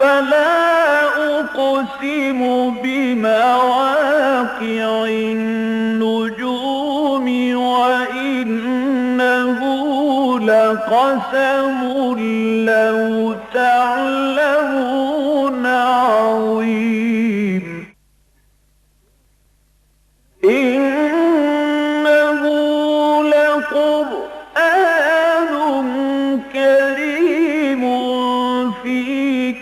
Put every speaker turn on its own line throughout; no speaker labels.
فلا أقسم بمواقع النجوم وإنه لقسم لو تعلمون عظيم إنه لقرآن كريم في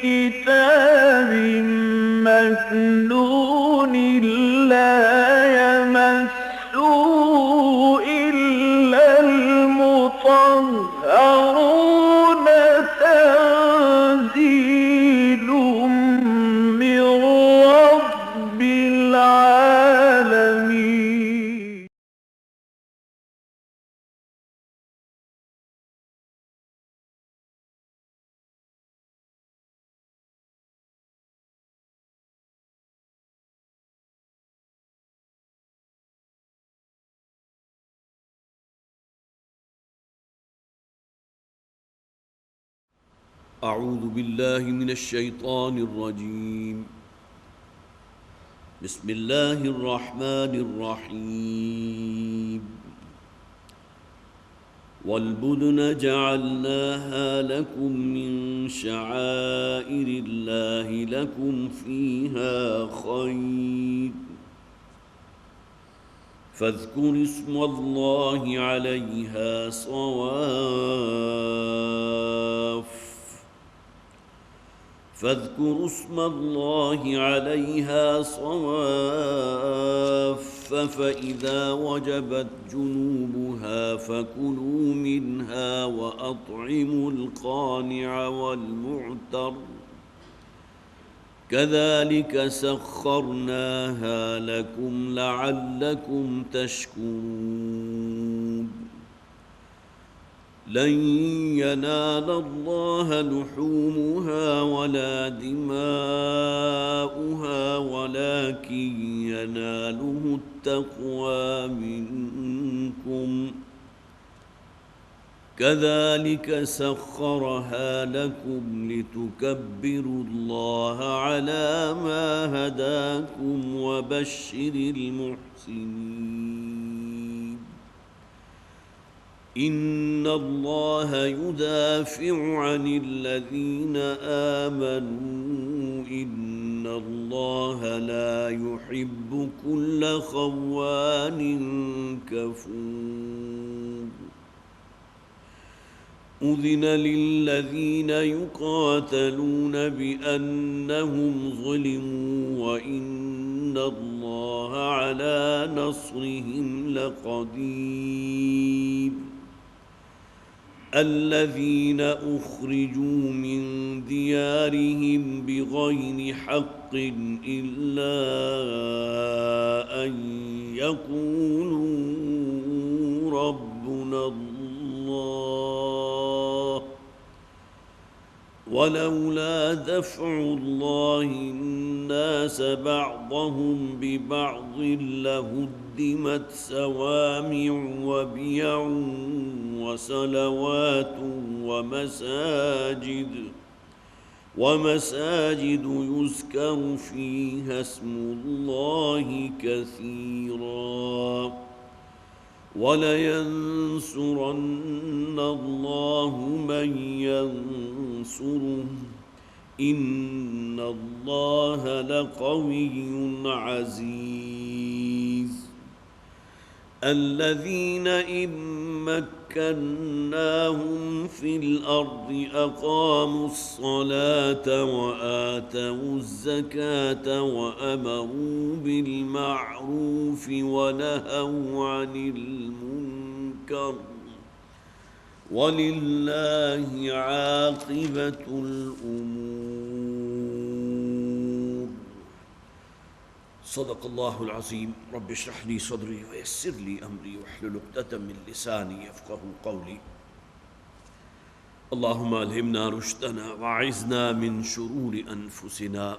كتاب مكنون لا يمسه إلا المطهرون تنزيل من رب العالمين.
أعوذ بالله من الشيطان الرجيم. بسم الله الرحمن الرحيم. والبدن جعلناها لكم من شعائر الله لكم فيها خير فاذكروا اسم الله عليها صواف فإذا وجبت جنوبها فكلوا منها وأطعموا القانع والمعتر كذلك سخرناها لكم لعلكم تشكرون. لن ينال الله لحومها ولا دماؤها ولكن يناله التقوى منكم كذلك سخرها لكم لتكبروا الله على ما هداكم وبشر المحسنين. إن الله يدافع عن الذين آمنوا إن الله لا يحب كل خوان كفور. أذن للذين يقاتلون بأنهم ظلموا وإن الله على نصرهم لقدير. الذين أخرجوا من ديارهم بغير حق إلا أن يقولوا ربنا الله ولولا دفع الله الناس بعضهم ببعض لهدمت صوامع وبيع وصلوات ومساجد يذكر فيها اسم الله كثيرا ولينصرن الله من ينصره إن الله لقوي عزيز. الذين إن مكناهم في الأرض أقاموا الصلاة وآتوا الزكاة وأمروا بالمعروف ونهوا عن المنكر ولله عاقبة الأمور. صدق الله العظيم. رب اشرح لي صدري ويسر لي أمري واحلل عقدة من لساني يفقهوا قولي. اللهم ألهمنا رشدنا وأعذنا من شرور أنفسنا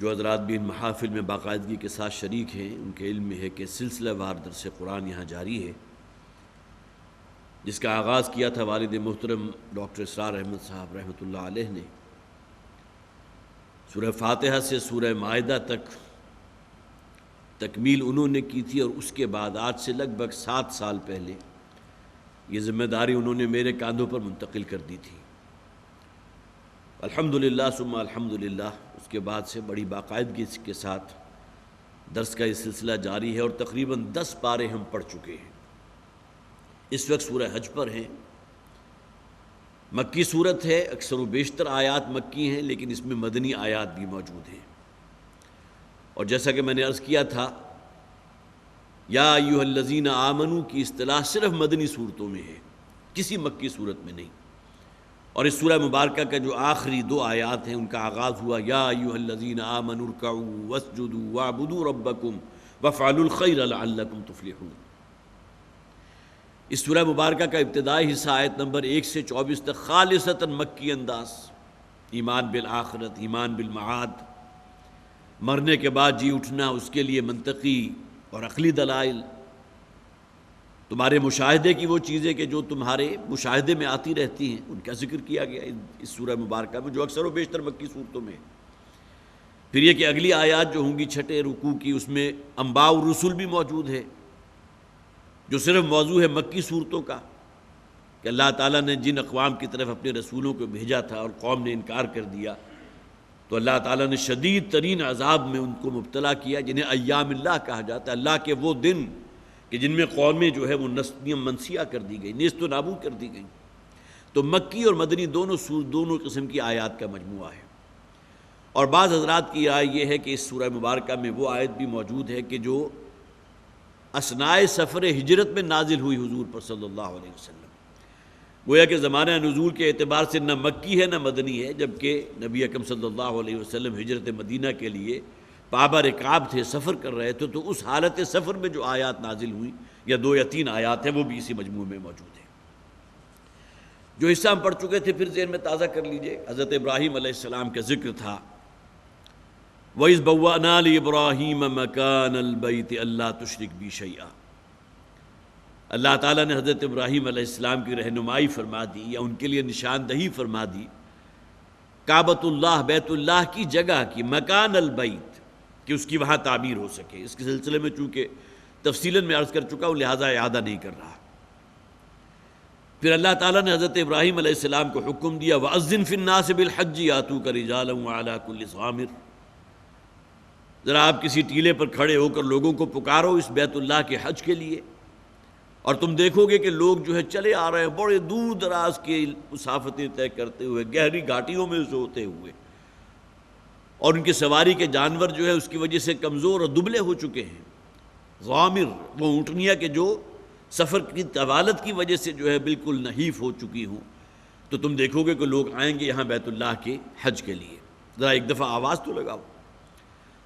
جو حضرات بھی ان محافل میں باقاعدگی کے ساتھ شریک ہیں ان کے علم میں ہے کہ سلسلہ وار درس قرآن یہاں جاری ہے، جس کا آغاز کیا تھا والد محترم ڈاکٹر اسرار احمد صاحب رحمۃ اللہ علیہ نے سورہ فاتحہ سے سورہ مائدہ تک تکمیل انہوں نے کی تھی، اور اس کے بعد آج سے لگ بھگ 7 سال پہلے یہ ذمہ داری انہوں نے میرے کاندھوں پر منتقل کر دی تھی۔ الحمدللہ ثم الحمدللہ اس کے بعد سے بڑی باقاعدگی کے ساتھ درس کا یہ سلسلہ جاری ہے، اور تقریباً 10 پارے ہم پڑھ چکے ہیں۔ اس وقت سورہ حج پر ہیں، مکی صورت ہے، اکثر و بیشتر آیات مکی ہیں، لیکن اس میں مدنی آیات بھی موجود ہیں۔ اور جیسا کہ میں نے عرض کیا تھا، یا ایھا الذین آمنوا کی اصطلاح صرف مدنی صورتوں میں ہے، کسی مکی صورت میں نہیں۔ اور اس سورہ مبارکہ کا جو آخری 2 آیات ہیں ان کا آغاز ہوا یا ایھا الذین آمنوا ارکعوا واسجدوا واعبدوا ربکم وافعلوا الخیر لعلکم تفلحون۔ اس سورہ مبارکہ کا ابتدائی حصہ آیت نمبر 1 سے 24 تک خالصتاً مکی انداز، ایمان بالآخرت، ایمان بالمعاد، مرنے کے بعد جی اٹھنا، اس کے لیے منطقی اور عقلی دلائل، تمہارے مشاہدے کی وہ چیزیں کہ جو تمہارے مشاہدے میں آتی رہتی ہیں، ان کا ذکر کیا گیا اس سورہ مبارکہ میں، جو اکثر و بیشتر مکی صورتوں میں ہے۔ پھر یہ کہ اگلی آیات جو ہوں گی 6 رکوع کی، اس میں انباء الرسل بھی موجود ہے، جو صرف موضوع ہے مکی صورتوں کا، کہ اللہ تعالیٰ نے جن اقوام کی طرف اپنے رسولوں کو بھیجا تھا اور قوم نے انکار کر دیا، تو اللہ تعالیٰ نے شدید ترین عذاب میں ان کو مبتلا کیا، جنہیں ایام اللہ کہا جاتا ہے، اللہ کے وہ دن کہ جن میں قومیں جو ہے وہ منسیہ کر دی گئی، نیست و نابود کر دی گئیں۔ تو مکی اور مدنی دونوں قسم کی آیات کا مجموعہ ہے۔ اور بعض حضرات کی رائے یہ ہے کہ اس سورہ مبارکہ میں وہ آیت بھی موجود ہے کہ جو اثناء سفر ہجرت میں نازل ہوئی حضور پر صلی اللہ علیہ وسلم، گویا کہ زمانہ نزول کے اعتبار سے نہ مکی ہے نہ مدنی ہے، جبکہ نبی اکرم صلی اللہ علیہ وسلم ہجرت مدینہ کے لیے پابہ رکاب تھے، سفر کر رہے تھے، تو اس حالت سفر میں جو آیات نازل ہوئی، یا 2 یا 3 آیات ہیں، وہ بھی اسی مجموعے میں موجود ہیں۔ جو حصہ ہم پڑھ چکے تھے پھر ذہن میں تازہ کر لیجئے۔ حضرت ابراہیم علیہ السلام کا ذکر تھا، وَإِذْ بَوَّأْنَا لِإِبْرَاهِيمَ مَكَانَ الْبَيْتِ أَلَّا تُشْرِكْ بِي شَيْئًا۔ اللہ تعالیٰ نے حضرت ابراہیم علیہ السلام کی رہنمائی فرما دی، یا ان کے لیے نشاندہی فرما دی، کعبۃ اللہ، بیت اللہ کی جگہ کی، مکان البیت، کہ اس کی وہاں تعمیر ہو سکے۔ اس کے سلسلے میں چونکہ تفصیلاً میں عرض کر چکا ہوں، لہٰذا اعادہ نہیں کر رہا۔ پھر اللہ تعالیٰ نے حضرت ابراہیم علیہ السلام کو حکم دیا، وَأَذِّن فِي النَّاسِ بِالْحَجِّ يَأْتُوكَ رِجَالًا وَعَلَىٰ كُلِّ ضَامِرٍ۔ ذرا آپ کسی ٹیلے پر کھڑے ہو کر لوگوں کو پکارو اس بیت اللہ کے حج کے لیے، اور تم دیکھو گے کہ لوگ جو ہے چلے آ رہے ہیں، بڑے دور دراز کے مسافتیں طے کرتے ہوئے، گہری گھاٹیوں میں سے ہوتے ہوئے، اور ان کی سواری کے جانور جو ہے اس کی وجہ سے کمزور اور دبلے ہو چکے ہیں۔ ضامر، وہ اونٹنیاں کہ جو سفر کی طوالت کی وجہ سے جو ہے بالکل نحیف ہو چکی ہوں، تو تم دیکھو گے کہ لوگ آئیں گے یہاں بیت اللہ کے حج کے لیے، ذرا ایک دفعہ آواز تو لگاؤ۔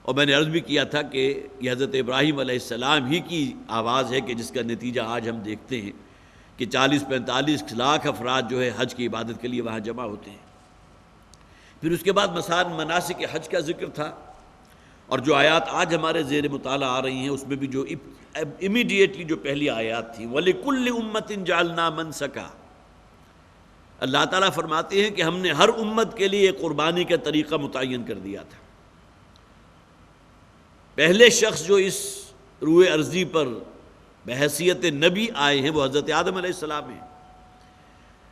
اور میں نے عرض بھی کیا تھا کہ یہ حضرت ابراہیم علیہ السلام ہی کی آواز ہے کہ جس کا نتیجہ آج ہم دیکھتے ہیں کہ 40-45 لاکھ افراد جو ہے حج کی عبادت کے لیے وہاں جمع ہوتے ہیں۔ پھر اس کے بعد مناسک حج کا ذکر تھا، اور جو آیات آج ہمارے زیر مطالعہ آ رہی ہیں اس میں بھی جو امیڈیٹلی جو پہلی آیات تھی، وَلِكُلِّ أُمَّةٍ جَعَلْنَا مَنْسَكًا، اللہ تعالیٰ فرماتے ہیں کہ ہم نے ہر امت کے لیے ایک قربانی کا طریقہ متعین کر دیا تھا۔ پہلے شخص جو اس روئے ارضی پر بحیثیت نبی آئے ہیں وہ حضرت آدم علیہ السلام ہیں۔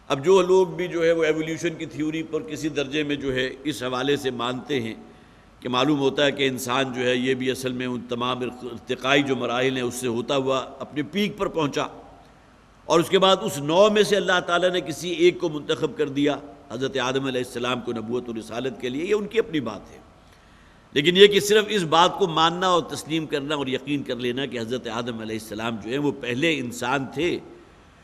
اب جو لوگ بھی جو ہے وہ ایولیوشن کی تھیوری پر کسی درجے میں جو ہے اس حوالے سے مانتے ہیں کہ معلوم ہوتا ہے کہ انسان جو ہے یہ بھی اصل میں ان تمام ارتقائی جو مراحل ہیں اس سے ہوتا ہوا اپنے پیک پر پہنچا، اور اس کے بعد اس نوع میں سے اللہ تعالیٰ نے کسی ایک کو منتخب کر دیا، حضرت آدم علیہ السلام کو نبوت و رسالت کے لیے۔ یہ ان کی اپنی بات ہے، لیکن یہ کہ صرف اس بات کو ماننا اور تسلیم کرنا اور یقین کر لینا کہ حضرت آدم علیہ السلام جو ہیں وہ پہلے انسان تھے،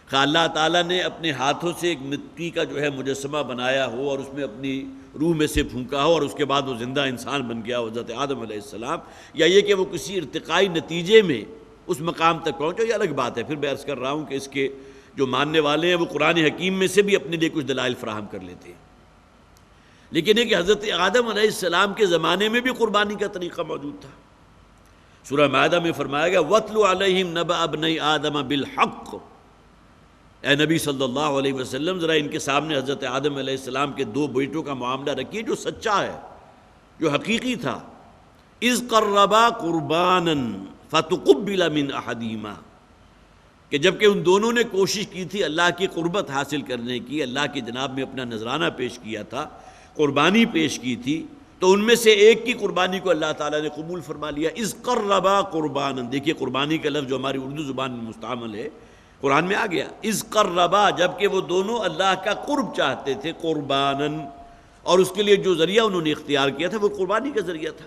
خواہ اللہ تعالیٰ نے اپنے ہاتھوں سے ایک مٹی کا جو ہے مجسمہ بنایا ہو اور اس میں اپنی روح میں سے پھونکا ہو اور اس کے بعد وہ زندہ انسان بن گیا حضرت آدم علیہ السلام، یا یہ کہ وہ کسی ارتقائی نتیجے میں اس مقام تک پہنچو، یہ الگ بات ہے۔ پھر میں عرض کر رہا ہوں کہ اس کے جو ماننے والے ہیں وہ قرآن حکیم میں سے بھی اپنے لیے کچھ دلائل فراہم کر لیتے ہیں۔ لیکن یہ کہ حضرت آدم علیہ السلام کے زمانے میں بھی قربانی کا طریقہ موجود تھا۔ سورہ مائدہ میں فرمایا گیا وَاتْلُ عَلَيْهِمْ نَبَأَ ابْنَيْ آدَمَ بِالْحَقِّ، اے نبی صلی اللہ علیہ وسلم ذرا ان کے سامنے حضرت آدم علیہ السلام کے دو بیٹوں کا معاملہ رکھیے جو سچا ہے، جو حقیقی تھا۔ اِذْ قَرَّبَا قُرْبَانًا فَتُقُبِّلَ مِنْ أَحَدِهِمَا، کہ جبکہ ان دونوں نے کوشش کی تھی اللہ کی قربت حاصل کرنے کی، اللہ کی جناب میں اپنا نذرانہ پیش کیا تھا، قربانی پیش کی تھی، تو ان میں سے ایک کی قربانی کو اللہ تعالیٰ نے قبول فرما لیا۔ اِذْ قَرَّبَا قُرْبَانًا، دیکھیے قربانی کا لفظ جو ہماری اردو زبان میں مستعمل ہے قرآن میں آ گیا، اِذْ قَرَّبَا، جبکہ وہ دونوں اللہ کا قرب چاہتے تھے، قربانًا، اور اس کے لیے جو ذریعہ انہوں نے اختیار کیا تھا وہ قربانی کا ذریعہ تھا۔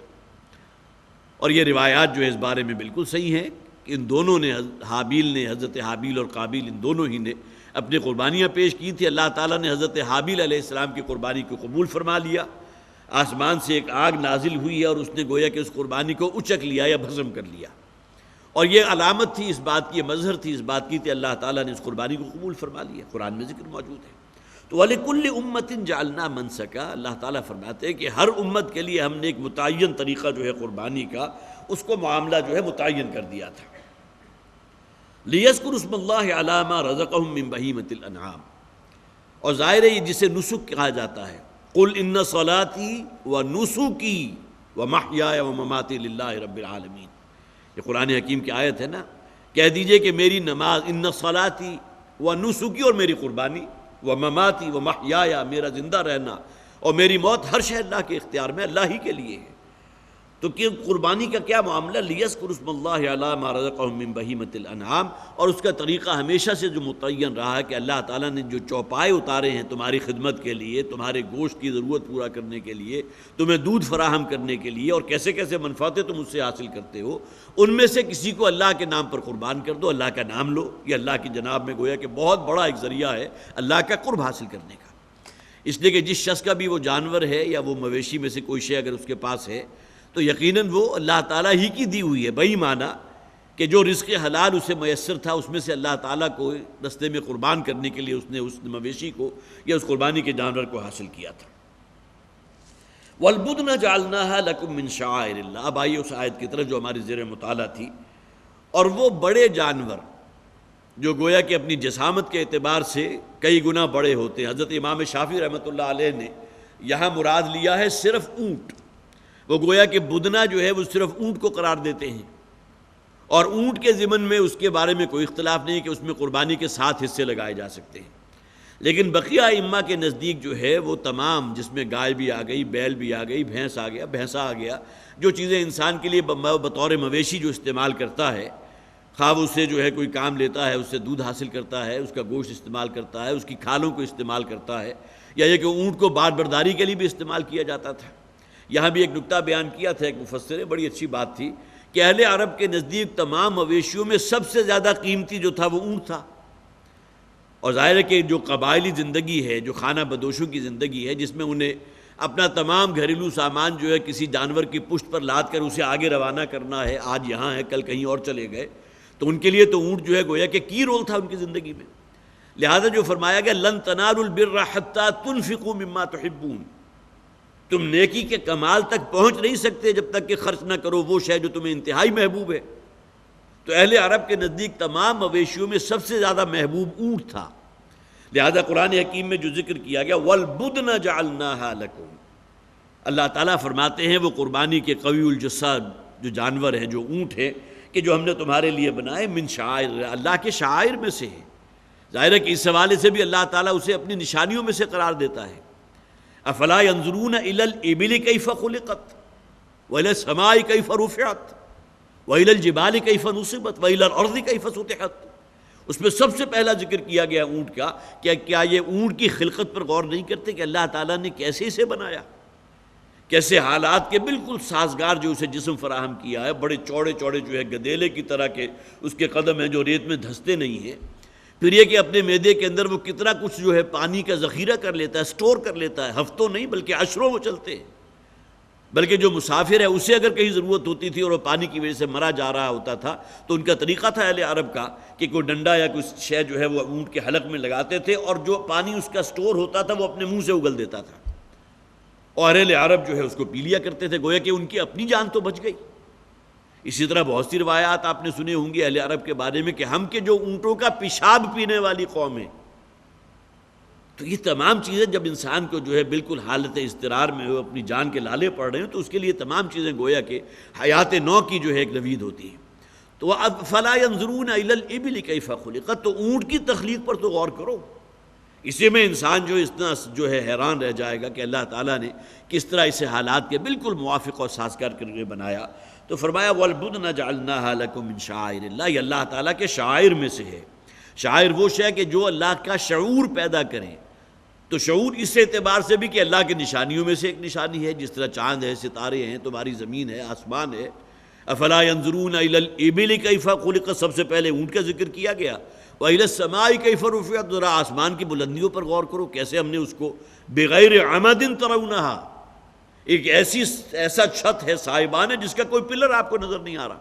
اور یہ روایات جو ہے اس بارے میں بالکل صحیح ہیں کہ ان دونوں نے، حضرت حابیل اور قابیل، ان دونوں ہی نے اپنی قربانیاں پیش کی تھی۔ اللہ تعالیٰ نے حضرت حابیل علیہ السلام کی قربانی کو قبول فرما لیا، آسمان سے ایک آگ نازل ہوئی ہے اور اس نے گویا کہ اس قربانی کو اچک لیا یا بھسم کر لیا، اور یہ علامت تھی اس بات کی، یہ مظہر تھی اس بات کی کہ اللہ تعالیٰ نے اس قربانی کو قبول فرما لیا۔ قرآن میں ذکر موجود ہے۔ تو وَلِكُلِّ أُمَّةٍ جَعَلْنَا مَنْسَكًا، اللہ تعالیٰ فرماتے ہیں کہ ہر امت کے لیے ہم نے ایک متعین طریقہ جو ہے قربانی کا، اس کو معاملہ جو ہے متعین کر دیا تھا۔ لِيَذْكُرُوا اسْمَ اللَّهِ عَلَىٰ مَا رَزَقَهُم مِّن بَهِيمَةِ الْأَنْعَامِ، اور ظاہر ہے یہ جسے نسک کہا جاتا ہے، قُلْ إِنَّ صَلَاتِي وَنُسُكِي وَمَحْيَايَ وَمَمَاتِي لِلَّهِ رَبِّ الْعَالَمِينَ، یہ قرآن حکیم کی آیت ہے نا، کہہ دیجئے کہ میری نماز، إِنَّ صَلَاتِي وَنُسُكِي، اور میری قربانی، وَمَمَاتِي وَمَحْيَايَ، میرا زندہ رہنا اور میری موت، ہر شے اللہ کے اختیار میں، اللہ ہی کے لیے ہے۔ تو کہ قربانی کا کیا معاملہ، لِيَذْكُرُوا اسْمَ اللَّهِ عَلَىٰ مَا رَزَقَهُم مِّن بَهِيمَةِ الْأَنْعَامِ، اور اس کا طریقہ ہمیشہ سے جو متعین رہا ہے کہ اللہ تعالیٰ نے جو چوپائے اتارے ہیں تمہاری خدمت کے لیے، تمہارے گوشت کی ضرورت پورا کرنے کے لیے، تمہیں دودھ فراہم کرنے کے لیے، اور کیسے کیسے منفعتیں تم اس سے حاصل کرتے ہو، ان میں سے کسی کو اللہ کے نام پر قربان کر دو، اللہ کا نام لو، یہ اللہ کی جناب میں گویا کہ بہت بڑا ایک ذریعہ ہے اللہ کا قرب حاصل کرنے کا۔ اس لیے کہ جس شخص کا بھی وہ جانور ہے یا وہ مویشی میں سے کوئی شے اگر اس کے پاس ہے تو یقیناً وہ اللہ تعالیٰ ہی کی دی ہوئی ہے، بہی معنی کہ جو رزق حلال اسے میسر تھا اس میں سے اللہ تعالیٰ کو رستے میں قربان کرنے کے لیے اس نے اس مویشی کو یا اس قربانی کے جانور کو حاصل کیا تھا۔ وَالْبُدْنَ جَعَلْنَاهَا لَكُم مِّن شَعَائِرِ اللَّهِ، اب آئیے اس آیت کی طرف جو ہماری زیر مطالعہ تھی، اور وہ بڑے جانور جو گویا کہ اپنی جسامت کے اعتبار سے کئی گنا بڑے ہوتے ہیں، حضرت امام شافعی رحمۃ اللہ علیہ نے یہاں مراد لیا ہے صرف اونٹ، وہ گویا کہ بدنہ جو ہے وہ صرف اونٹ کو قرار دیتے ہیں، اور اونٹ کے ضمن میں اس کے بارے میں کوئی اختلاف نہیں کہ اس میں قربانی کے 7 حصے لگائے جا سکتے ہیں، لیکن بقیہ ائمہ کے نزدیک جو ہے وہ تمام، جس میں گائے بھی آ گئی، بیل بھی آ گئی، بھینس آ گیا، بھینسا آ گیا، جو چیزیں انسان کے لیے بطور مویشی جو استعمال کرتا ہے، خواہ اس سے جو ہے کوئی کام لیتا ہے، اس سے دودھ حاصل کرتا ہے، اس کا گوشت استعمال کرتا ہے، اس کی کھالوں کو استعمال کرتا ہے، یا یہ کہ اونٹ کو بار برداری کے لیے بھی استعمال کیا جاتا تھا۔ یہاں بھی ایک نکتہ بیان کیا تھا ایک مفسر نے، بڑی اچھی بات تھی کہ اہل عرب کے نزدیک تمام مویشیوں میں سب سے زیادہ قیمتی جو تھا وہ اونٹ تھا، اور ظاہر ہے کہ جو قبائلی زندگی ہے، جو خانہ بدوشوں کی زندگی ہے، جس میں انہیں اپنا تمام گھریلو سامان جو ہے کسی جانور کی پشت پر لاد کر اسے آگے روانہ کرنا ہے، آج یہاں ہے کل کہیں اور چلے گئے، تو ان کے لیے تو اونٹ جو ہے گویا کہ کی رول تھا ان کی زندگی میں، لہذا جو فرمایا گیا لن تنالوا البر حتى تنفقوا مما تحبون، تم نیکی کے کمال تک پہنچ نہیں سکتے جب تک کہ خرچ نہ کرو وہ شے جو تمہیں انتہائی محبوب ہے۔ تو اہل عرب کے نزدیک تمام مویشیوں میں سب سے زیادہ محبوب اونٹ تھا، لہذا قرآن حکیم میں جو ذکر کیا گیا وَالْبُدْنَ جَعَلْنَاهَا لَكُمْ، اللہ تعالیٰ فرماتے ہیں وہ قربانی کے قوی الجثہ جو جانور ہیں، جو اونٹ ہیں کہ جو ہم نے تمہارے لیے بنائے، من شعائر، اللہ کے شعائر میں سے ہے۔ ظاہر ہے کہ اس حوالے سے بھی اللہ تعالیٰ اسے اپنی نشانیوں میں سے قرار دیتا ہے۔ افلا ينظرون الى الابل كيف خلقت والى السماء كيف رفعت والى الجبال كيف نصبت والى الارض كيف سطحت، اس میں سب سے پہلا ذکر کیا گیا اونٹ کا، کیا یہ اونٹ کی خلقت پر غور نہیں کرتے کہ اللہ تعالیٰ نے کیسے اسے بنایا، کیسے حالات کے بالکل سازگار جو اسے جسم فراہم کیا ہے، بڑے چوڑے چوڑے جو ہے گدیلے کی طرح کے اس کے قدم ہیں جو ریت میں دھستے نہیں ہیں، پھر یہ کہ اپنے معدے کے اندر وہ کتنا کچھ جو ہے پانی کا ذخیرہ کر لیتا ہے، سٹور کر لیتا ہے، ہفتوں نہیں بلکہ عشروں وہ چلتے ہیں، بلکہ جو مسافر ہے اسے اگر کہیں ضرورت ہوتی تھی اور وہ پانی کی وجہ سے مرا جا رہا ہوتا تھا تو ان کا طریقہ تھا اہل عرب کا کہ کوئی ڈنڈا یا کوئی شے جو ہے وہ اونٹ کے حلق میں لگاتے تھے اور جو پانی اس کا سٹور ہوتا تھا وہ اپنے منہ سے اگل دیتا تھا، اور اہل عرب جو ہے اس کو پی لیا کرتے تھے، گویا کہ ان کی اپنی جان تو بچ گئی۔ اسی طرح بہت سی روایات آپ نے سنی ہوں گی اہل عرب کے بارے میں کہ ہم کے جو اونٹوں کا پیشاب پینے والی قوم ہے۔ تو یہ تمام چیزیں جب انسان کو جو ہے بالکل حالت اضطرار میں ہو، اپنی جان کے لالے پڑ رہے ہیں، تو اس کے لیے تمام چیزیں گویا کہ حیات نو کی جو ہے ایک نوید ہوتی ہے۔ تو اب فلا ينظرون الى الابل كيف خلقت، تو اونٹ کی تخلیق پر تو غور کرو۔ اسی میں انسان جو اتنا جو ہے حیران رہ جائے گا کہ اللہ تعالیٰ نے کس طرح اسے حالات کے بالکل موافق اور سازگار کر کے بنایا۔ تو فرمایا وَالْبُدْنَ جَعَلْنَاهَا لَكُم مِّن شَعَائِرِ اللَّهِ، یہ اللہ تعالیٰ کے شعائر میں سے ہے۔ شعائر وہ شے کہ جو اللہ کا شعور پیدا کریں۔ تو شعور اس اعتبار سے بھی کہ اللہ کی نشانیوں میں سے ایک نشانی ہے، جس طرح چاند ہے، ستارے ہیں، تمہاری زمین ہے، آسمان ہے۔ افلا ينظرون الى الابل كيف خلقت، سب سے پہلے اونٹ کا ذکر کیا گیا۔ والى السماء كيف رفعت، ذرا آسمان کی بلندیوں پر غور کرو، کیسے ہم نے اس کو بغیر عمد ترونها، ایک ایسا چھت ہے صاحبان ہے جس کا کوئی پلر آپ کو نظر نہیں آ رہا۔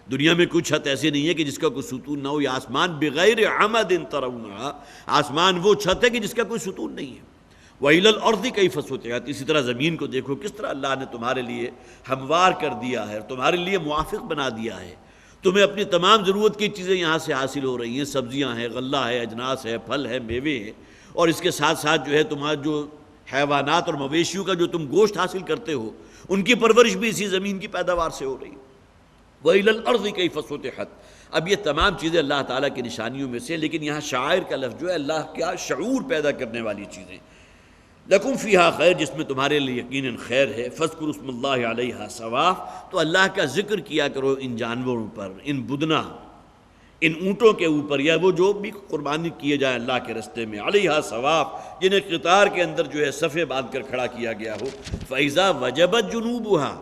دنیا میں کوئی چھت ایسی نہیں ہے کہ جس کا کوئی ستون نہ ہو۔ یہ آسمان بغیر عمد ترونها، آسمان وہ چھت ہے کہ جس کا کوئی ستون نہیں ہے۔ وَإِلَى الْأَرْضِ كَيْفَ سُطِحَتْ، اسی طرح زمین کو دیکھو کس طرح اللہ نے تمہارے لیے ہموار کر دیا ہے، تمہارے لیے موافق بنا دیا ہے۔ تمہیں اپنی تمام ضرورت کی چیزیں یہاں سے حاصل ہو رہی ہیں، سبزیاں ہیں، غلہ ہے، اجناس ہے، پھل ہے، میوے ہیں، اور اس کے ساتھ ساتھ جو ہے تمہارا جو حیوانات اور مویشیوں کا جو تم گوشت حاصل کرتے ہو، ان کی پرورش بھی اسی زمین کی پیداوار سے ہو رہی ہے۔ وَإِلَى الْأَرْضِ كَيْفَ سُطِحَتْ، اب یہ تمام چیزیں اللہ تعالیٰ کی نشانیوں میں سے، لیکن یہاں شاعر کا لفظ جو ہے اللہ کا شعور پیدا کرنے والی چیزیں۔ لکم فیہا خیر، جس میں تمہارے لیے یقیناً خیر ہے۔ فاذکروا اسم اللہ علیہا صواف، تو اللہ کا ذکر کیا کرو ان جانوروں پر، ان بدنا، ان اونٹوں کے اوپر، یا وہ جو بھی قربانی کیے جائیں اللہ کے رستے میں، علیہا صواف، جنہیں قطار کے اندر جو ہے صفے باندھ کر کھڑا کیا گیا ہو۔ فاذا وجبت جنوبها،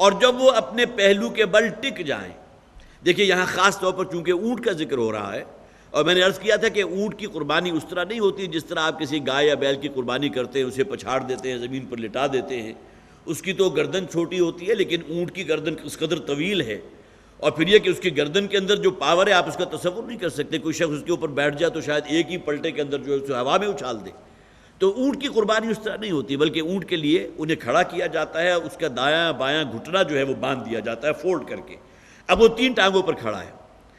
اور جب وہ اپنے پہلو کے بل ٹک جائیں۔ دیکھیے یہاں خاص طور پر چونکہ اونٹ کا ذکر ہو رہا ہے، اور میں نے عرض کیا تھا کہ اونٹ کی قربانی اس طرح نہیں ہوتی جس طرح آپ کسی گائے یا بیل کی قربانی کرتے ہیں، اسے پچھاڑ دیتے ہیں، زمین پر لٹا دیتے ہیں۔ اس کی تو گردن چھوٹی ہوتی ہے، لیکن اونٹ کی گردن اس قدر طویل ہے، اور پھر یہ کہ اس کی گردن کے اندر جو پاور ہے آپ اس کا تصور نہیں کر سکتے۔ کوئی شخص اس کے اوپر بیٹھ جائے تو شاید ایک ہی پلٹے کے اندر جو ہے اسے ہوا میں اچھال دے۔ تو اونٹ کی قربانی اس طرح نہیں ہوتی، بلکہ اونٹ کے لیے انہیں کھڑا کیا جاتا ہے، اس کا دایاں بایاں گھٹنا جو ہے وہ باندھ دیا جاتا ہے فولڈ کر کے۔ اب وہ 3 ٹانگوں پر کھڑا ہے،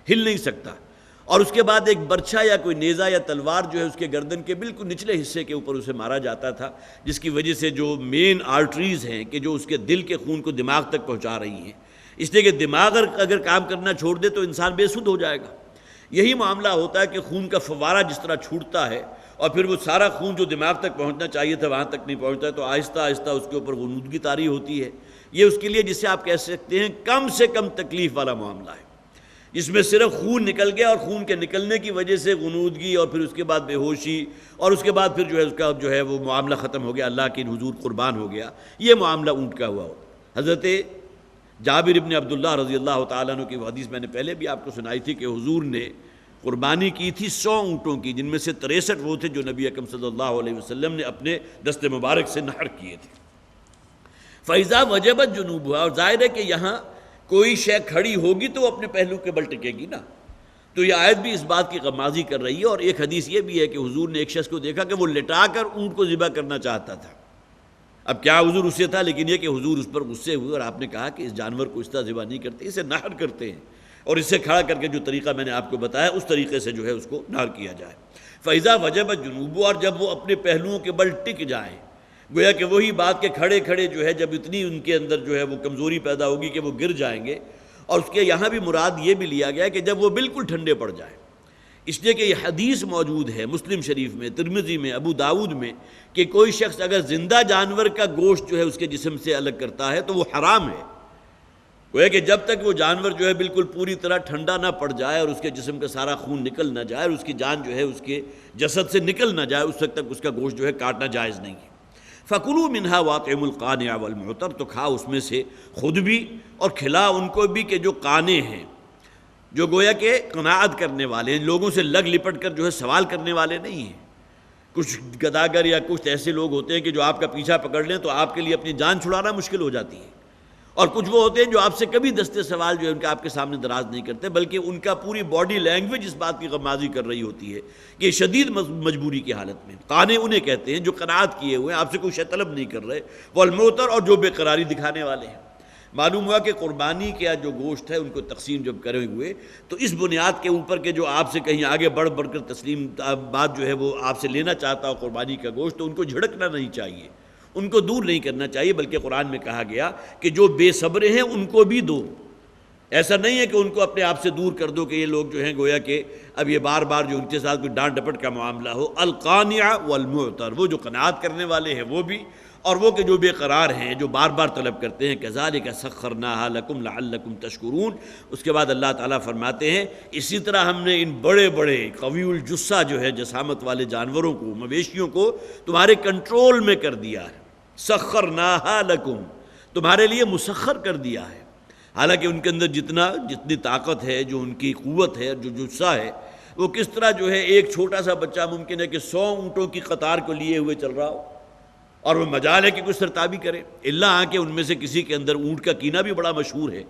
ہل نہیں سکتا، اور اس کے بعد ایک برچھا یا کوئی نیزہ یا تلوار جو ہے اس کے گردن کے بالکل نچلے حصے کے اوپر اسے مارا جاتا تھا، جس کی وجہ سے جو مین آرٹریز ہیں کہ جو اس کے دل کے خون کو دماغ تک پہنچا رہی ہیں، اس لیے کہ دماغ اگر کام کرنا چھوڑ دے تو انسان بے سدھ ہو جائے گا۔ یہی معاملہ ہوتا ہے کہ خون کا فوارہ جس طرح چھوٹتا ہے، اور پھر وہ سارا خون جو دماغ تک پہنچنا چاہیے تھا وہاں تک نہیں پہنچتا ہے، تو آہستہ آہستہ اس کے اوپر غنودگی طاری ہوتی ہے۔ یہ اس کے لیے جسے آپ کہہ سکتے ہیں کم سے کم تکلیف والا معاملہ ہے، جس میں صرف خون نکل گیا، اور خون کے نکلنے کی وجہ سے غنودگی، اور پھر اس کے بعد بے ہوشی، اور اس کے بعد پھر جو ہے اس کا جو ہے وہ معاملہ ختم ہو گیا، اللہ کی حضور قربان ہو گیا۔ یہ معاملہ اونٹ کا ہوا ہوتا۔ حضرت جابر ابن عبداللہ رضی اللہ تعالیٰ عنہ کی وہ حدیث میں نے پہلے بھی آپ کو سنائی تھی کہ حضور نے قربانی کی تھی 100 اونٹوں کی، جن میں سے 63 وہ تھے جو نبی اکرم صلی اللہ علیہ وسلم نے اپنے دست مبارک سے نحر کیے تھے۔ فَإِذَا وَجَبَتْ جُنُوبُهَا، اور ظاہر ہے کہ یہاں کوئی شے کھڑی ہوگی تو وہ اپنے پہلو کے بل ٹکے گی نا، تو یہ آیت بھی اس بات کی غمازی کر رہی ہے۔ اور ایک حدیث یہ بھی ہے کہ حضور نے ایک شخص کو دیکھا کہ وہ لٹا کر اونٹ کو ذبح کرنا چاہتا تھا۔ اب کیا حضور اس سے تھا، لیکن یہ کہ حضور اس پر غصے ہوئے اور آپ نے کہا کہ اس جانور کو اس طرح ذبح نہیں کرتے، اسے نحر کرتے ہیں، اور اسے کھڑا کر کے جو طریقہ میں نے آپ کو بتایا اس طریقے سے جو ہے اس کو نحر کیا جائے۔ فَإِذَا وَجَبَتْ جُنُوبُهَا، اور جب وہ اپنے پہلوؤں کے بل ٹک جائیں، گویا کہ وہی بات کہ کھڑے کھڑے جو ہے جب اتنی ان کے اندر جو ہے وہ کمزوری پیدا ہوگی کہ وہ گر جائیں گے، اور اس کے یہاں بھی مراد یہ بھی لیا گیا کہ جب وہ بالکل ٹھنڈے پڑ جائیں، اس لیے کہ یہ حدیث موجود ہے مسلم شریف میں، ترمذی میں، ابو داؤد میں، کہ کوئی شخص اگر زندہ جانور کا گوشت جو ہے اس کے جسم سے الگ کرتا ہے تو وہ حرام ہے۔ گویا کہ جب تک وہ جانور جو ہے بالکل پوری طرح ٹھنڈا نہ پڑ جائے اور اس کے جسم کا سارا خون نکل نہ جائے اور اس کی جان جو ہے اس کے جسد سے نکل نہ جائے، اس وقت تک اس کا گوشت جو ہے کاٹنا جائز نہیں ہے۔ فَكُلُوا مِنْهَا وَأَطْعِمُوا الْقَانِعَ وَالْمُعْتَرَّ، تو کھا اس میں سے خود بھی اور کھلا ان کو بھی کہ جو قانع ہیں، جو گویا کہ قناعت کرنے والے ہیں، لوگوں سے لگ لپٹ کر جو ہے سوال کرنے والے نہیں ہیں۔ کچھ گداگر یا کچھ ایسے لوگ ہوتے ہیں کہ جو آپ کا پیچھا پکڑ لیں تو آپ کے لیے اپنی جان چھڑانا مشکل ہو جاتی ہے، اور کچھ وہ ہوتے ہیں جو آپ سے کبھی دستے سوال جو ہے ان کا آپ کے سامنے دراز نہیں کرتے، بلکہ ان کا پوری باڈی لینگویج اس بات کی غمازی کر رہی ہوتی ہے کہ شدید مجبوری کی حالت میں۔ قانع انہیں کہتے ہیں جو قناعت کیے ہوئے ہیں، آپ سے کوئی شے طلب نہیں کر رہے، والمعتر، اور جو بے قراری دکھانے والے ہیں۔ معلوم ہوا کہ قربانی کا جو گوشت ہے ان کو تقسیم جب کرے ہوئے تو اس بنیاد کے اوپر کہ جو آپ سے کہیں آگے بڑھ کر تسلیم بات جو ہے وہ آپ سے لینا چاہتا ہو قربانی کا گوشت، تو ان کو جھڑکنا نہیں چاہیے، ان کو دور نہیں کرنا چاہیے، بلکہ قرآن میں کہا گیا کہ جو بے صبر ہیں ان کو بھی دو۔ ایسا نہیں ہے کہ ان کو اپنے آپ سے دور کر دو کہ یہ لوگ جو ہیں گویا کہ اب یہ بار بار جو ان کے ساتھ کوئی ڈانٹ ڈپٹ کا معاملہ ہو۔ القانع والمعتر، وہ جو قناعت کرنے والے ہیں وہ بھی، اور وہ کہ جو بے قرار ہیں، جو بار بار طلب کرتے ہیں۔ کذالک سخرناھا لکم لعلکم تشکرون۔ اس کے بعد اللہ تعالیٰ فرماتے ہیں اسی طرح ہم نے ان بڑے بڑے قوی الجثہ جو ہے جسامت والے جانوروں کو، مویشیوں کو تمہارے کنٹرول میں کر دیا ہے۔ سخرناھا لکم، تمہارے لیے مسخر کر دیا ہے۔ حالانکہ ان کے اندر جتنی طاقت ہے، جو ان کی قوت ہے، جو جثہ ہے، وہ کس طرح جو ہے ایک چھوٹا سا بچہ ممکن ہے کہ 100 اونٹوں کی قطار کو لیے ہوئے چل رہا ہو، اور وہ مجال ہے کہ کچھ سرتابی کرے، اللہ کہ ان میں سے کسی کے اندر اونٹ کا کینہ بھی بڑا مشہور ہے،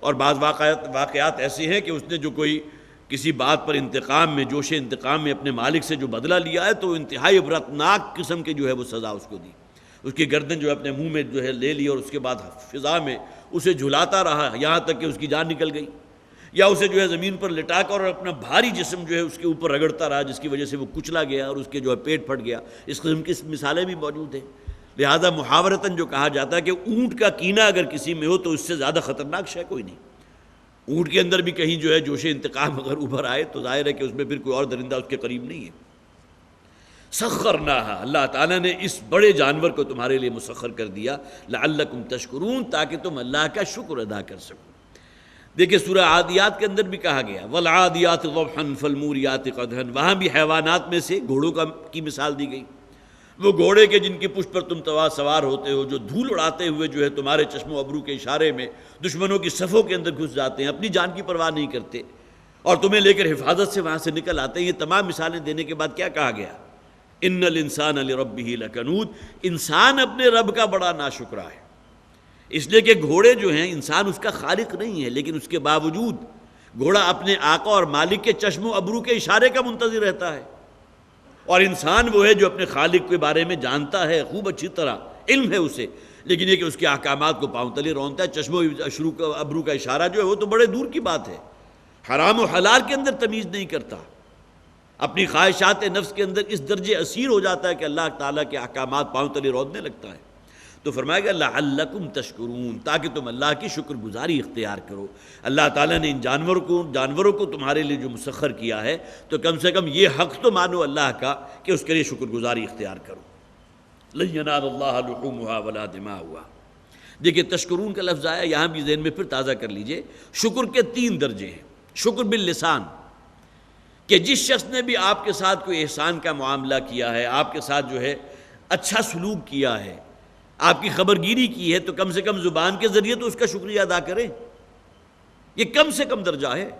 اور بعض واقعات ایسے ہیں کہ اس نے جو کوئی کسی بات پر انتقام میں، جوش انتقام میں اپنے مالک سے جو بدلہ لیا ہے، تو انتہائی عبرتناک قسم کے جو ہے وہ سزا اس کو دی۔ اس کی گردن جو ہے اپنے منہ میں جو ہے لے لی، اور اس کے بعد فضا میں اسے جھلاتا رہا یہاں تک کہ اس کی جان نکل گئی، یا اسے جو ہے زمین پر لٹا کر اور اپنا بھاری جسم جو ہے اس کے اوپر رگڑتا رہا، جس کی وجہ سے وہ کچلا گیا اور اس کے جو ہے پیٹ پھٹ گیا۔ اس قسم کی مثالیں بھی موجود ہیں۔ لہذا محاورتاً جو کہا جاتا ہے کہ اونٹ کا کینہ اگر کسی میں ہو تو اس سے زیادہ خطرناک شے کوئی نہیں۔ اونٹ کے اندر بھی کہیں جو ہے جوش انتقام اگر ابھر آئے تو ظاہر ہے کہ اس میں پھر کوئی اور درندہ اس کے قریب نہیں ہے۔ سخرناھا، اللہ تعالیٰ نے اس بڑے جانور کو تمہارے لیے مسخر کر دیا، لعلکم تشکرون، تاکہ تم اللہ کا شکر ادا کر سکو۔ دیکھیں سورہ عادیات کے اندر بھی کہا گیا والعادیات ضبحا فالموریات قدحا، وہاں بھی حیوانات میں سے گھوڑوں کی مثال دی گئی۔ وہ گھوڑے کے جن کی پشت پر تم سوار ہوتے ہو، جو دھول اڑاتے ہوئے جو ہے تمہارے چشم و ابرو کے اشارے میں دشمنوں کی صفوں کے اندر گھس جاتے ہیں، اپنی جان کی پرواہ نہیں کرتے، اور تمہیں لے کر حفاظت سے وہاں سے نکل آتے ہیں۔ یہ تمام مثالیں دینے کے بعد کیا کہا گیا؟ ان الانسان لربہ لکنود، انسان اپنے رب کا بڑا ناشکرا ہے، اس لیے کہ گھوڑے جو ہیں، انسان اس کا خالق نہیں ہے، لیکن اس کے باوجود گھوڑا اپنے آقا اور مالک کے چشم و ابرو کے اشارے کا منتظر رہتا ہے، اور انسان وہ ہے جو اپنے خالق کے بارے میں جانتا ہے خوب اچھی طرح، علم ہے اسے، لیکن یہ کہ اس کے احکامات کو پاؤں تلے رونتا ہے۔ چشم و ابرو کا اشارہ جو ہے وہ تو بڑے دور کی بات ہے، حرام و حلال کے اندر تمیز نہیں کرتا، اپنی خواہشات نفس کے اندر اس درجے اسیر ہو جاتا ہے کہ اللہ تعالیٰ کے احکامات پاؤں تلے روننے لگتا ہے۔ تو فرمایا گیا لعلکم تشکرون، تاکہ تم اللہ کی شکر گزاری اختیار کرو۔ اللہ تعالیٰ نے ان جانوروں کو تمہارے لیے جو مسخر کیا ہے، تو کم سے کم یہ حق تو مانو اللہ کا کہ اس کے لیے شکر گزاری اختیار کرو۔ لن ینال اللہ لحومها ولا دماؤها۔ دیکھیے تشکرون کا لفظ آیا، یہاں بھی ذہن میں پھر تازہ کر لیجئے، شکر کے 3 درجے ہیں۔ شکر باللسان، کہ جس شخص نے بھی آپ کے ساتھ کوئی احسان کا معاملہ کیا ہے، آپ کے ساتھ جو ہے اچھا سلوک کیا ہے، آپ کی خبرگیری کی ہے، تو کم سے کم زبان کے ذریعے تو اس کا شکریہ ادا کریں، یہ کم سے کم درجہ ہے۔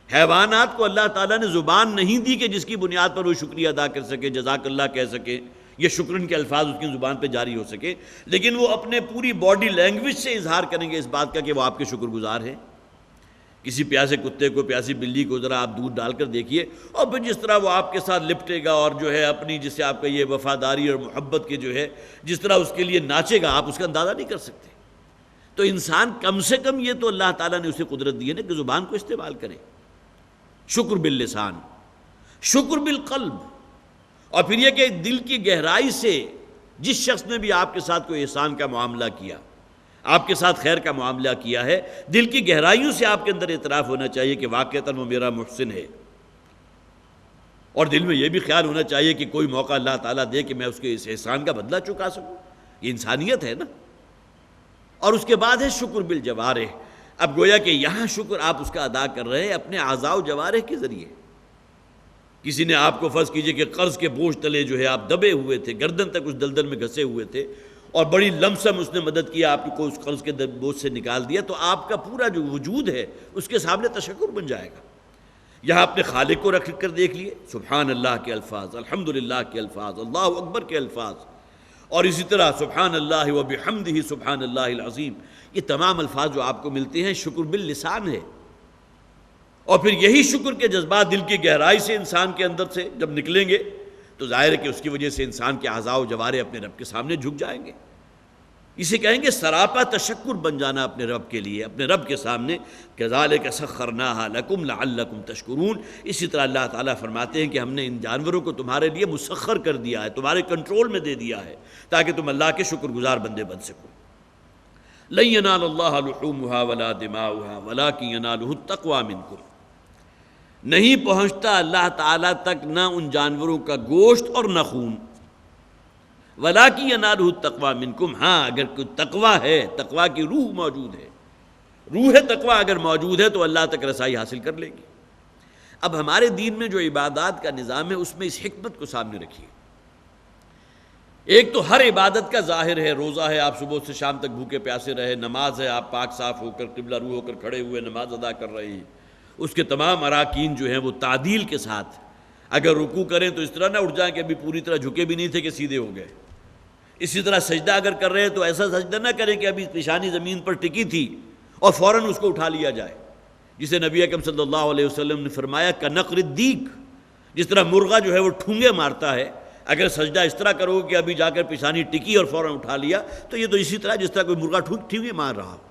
حیوانات کو اللہ تعالیٰ نے زبان نہیں دی کہ جس کی بنیاد پر وہ شکریہ ادا کر سکے، جزاک اللہ کہہ سکے، یہ شکرن کے الفاظ اس کی زبان پہ جاری ہو سکے، لیکن وہ اپنے پوری باڈی لینگویج سے اظہار کریں گے اس بات کا کہ وہ آپ کے شکر گزار ہیں۔ کسی پیاسے کتے کو، پیاسی بلی کو ذرا آپ دودھ ڈال کر دیکھیے، اور پھر جس طرح وہ آپ کے ساتھ لپٹے گا اور جو ہے اپنی جس سے آپ کا یہ وفاداری اور محبت کے جو ہے جس طرح اس کے لیے ناچے گا، آپ اس کا اندازہ نہیں کر سکتے۔ تو انسان کم سے کم یہ تو اللہ تعالیٰ نے اسے قدرت دی ہے نا کہ زبان کو استعمال کرے۔ شکر باللسان، شکر بالقلب، اور پھر یہ کہ دل کی گہرائی سے جس شخص نے بھی آپ کے ساتھ کوئی احسان کا معاملہ کیا، آپ کے ساتھ خیر کا معاملہ کیا ہے، دل کی گہرائیوں سے آپ کے اندر اعتراف ہونا چاہیے کہ واقعتاً وہ میرا محسن ہے، اور دل میں یہ بھی خیال ہونا چاہیے کہ کوئی موقع اللہ تعالیٰ دے کہ میں اس کے اس احسان کا بدلہ چکا سکوں، یہ انسانیت ہے نا۔ اور اس کے بعد ہے شکر بالجوارح۔ اب گویا کہ یہاں شکر آپ اس کا ادا کر رہے ہیں اپنے اعضاء و جوارح کے ذریعے۔ کسی نے آپ کو فرض کیجئے کہ قرض کے بوجھ تلے جو ہے آپ دبے ہوئے تھے، گردن تک اس دلدل میں گھسے ہوئے تھے، اور بڑی لمسم اس نے مدد کیا، آپ کو اس قرض کے بوجھ سے نکال دیا، تو آپ کا پورا جو وجود ہے اس کے سامنے تشکر بن جائے گا۔ یہاں اپنے خالق کو رکھ کر دیکھ لیے، سبحان اللہ کے الفاظ، الحمدللہ کے الفاظ، اللہ اکبر کے الفاظ، اور اسی طرح سبحان اللہ و بحمدہ سبحان اللہ العظیم، یہ تمام الفاظ جو آپ کو ملتے ہیں شکر باللسان ہے، اور پھر یہی شکر کے جذبات دل کی گہرائی سے انسان کے اندر سے جب نکلیں گے تو ظاہر ہے کہ اس کی وجہ سے انسان کے اعضاء و جوارح اپنے رب کے سامنے جھک جائیں گے۔ اسے کہیں گے سراپا تشکر بن جانا اپنے رب کے لیے، اپنے رب کے سامنے، کذالک سخرناھا لکم لعلکم تشکرون۔ اسی طرح اللہ تعالیٰ فرماتے ہیں کہ ہم نے ان جانوروں کو تمہارے لیے مسخر کر دیا ہے، تمہارے کنٹرول میں دے دیا ہے، تاکہ تم اللہ کے شکر گزار بندے بن سکو۔ لن ینال اللہ لحومھا ولا دماؤھا ولکن ینالہ التقوی منکم، نہیں پہنچتا اللہ تعالیٰ تک نہ ان جانوروں کا گوشت اور نہ خون، وَلَٰكِن يَنَالُهُ التَّقْوَىٰ مِنْكُمْ، ہاں اگر کوئی تقویٰ ہے، تقویٰ کی روح موجود ہے، روح تقویٰ اگر موجود ہے تو اللہ تک رسائی حاصل کر لے گی۔ اب ہمارے دین میں جو عبادات کا نظام ہے اس میں اس حکمت کو سامنے رکھیے۔ ایک تو ہر عبادت کا ظاہر ہے، روزہ ہے آپ صبح سے شام تک بھوکے پیاسے رہے، نماز ہے آپ پاک صاف ہو کر قبلہ رو ہو کر کھڑے ہوئے نماز ادا کر رہے ہیں، اس کے تمام اراکین جو ہیں وہ تعدیل کے ساتھ، اگر رکوع کریں تو اس طرح نہ اٹھ جائیں کہ ابھی پوری طرح جھکے بھی نہیں تھے کہ سیدھے ہو گئے، اسی طرح سجدہ اگر کر رہے ہیں تو ایسا سجدہ نہ کریں کہ ابھی پیشانی زمین پر ٹکی تھی اور فوراً اس کو اٹھا لیا جائے، جسے نبی اکرم صلی اللہ علیہ وسلم نے فرمایا کنقر الدیک، جس طرح مرغا جو ہے وہ ٹھونگے مارتا ہے، اگر سجدہ اس طرح کرو کہ ابھی جا کر پیشانی ٹکی اور فوراً اٹھا لیا تو یہ تو اسی طرح جس طرح کوئی مرغا ٹھونگے مار رہا ہو۔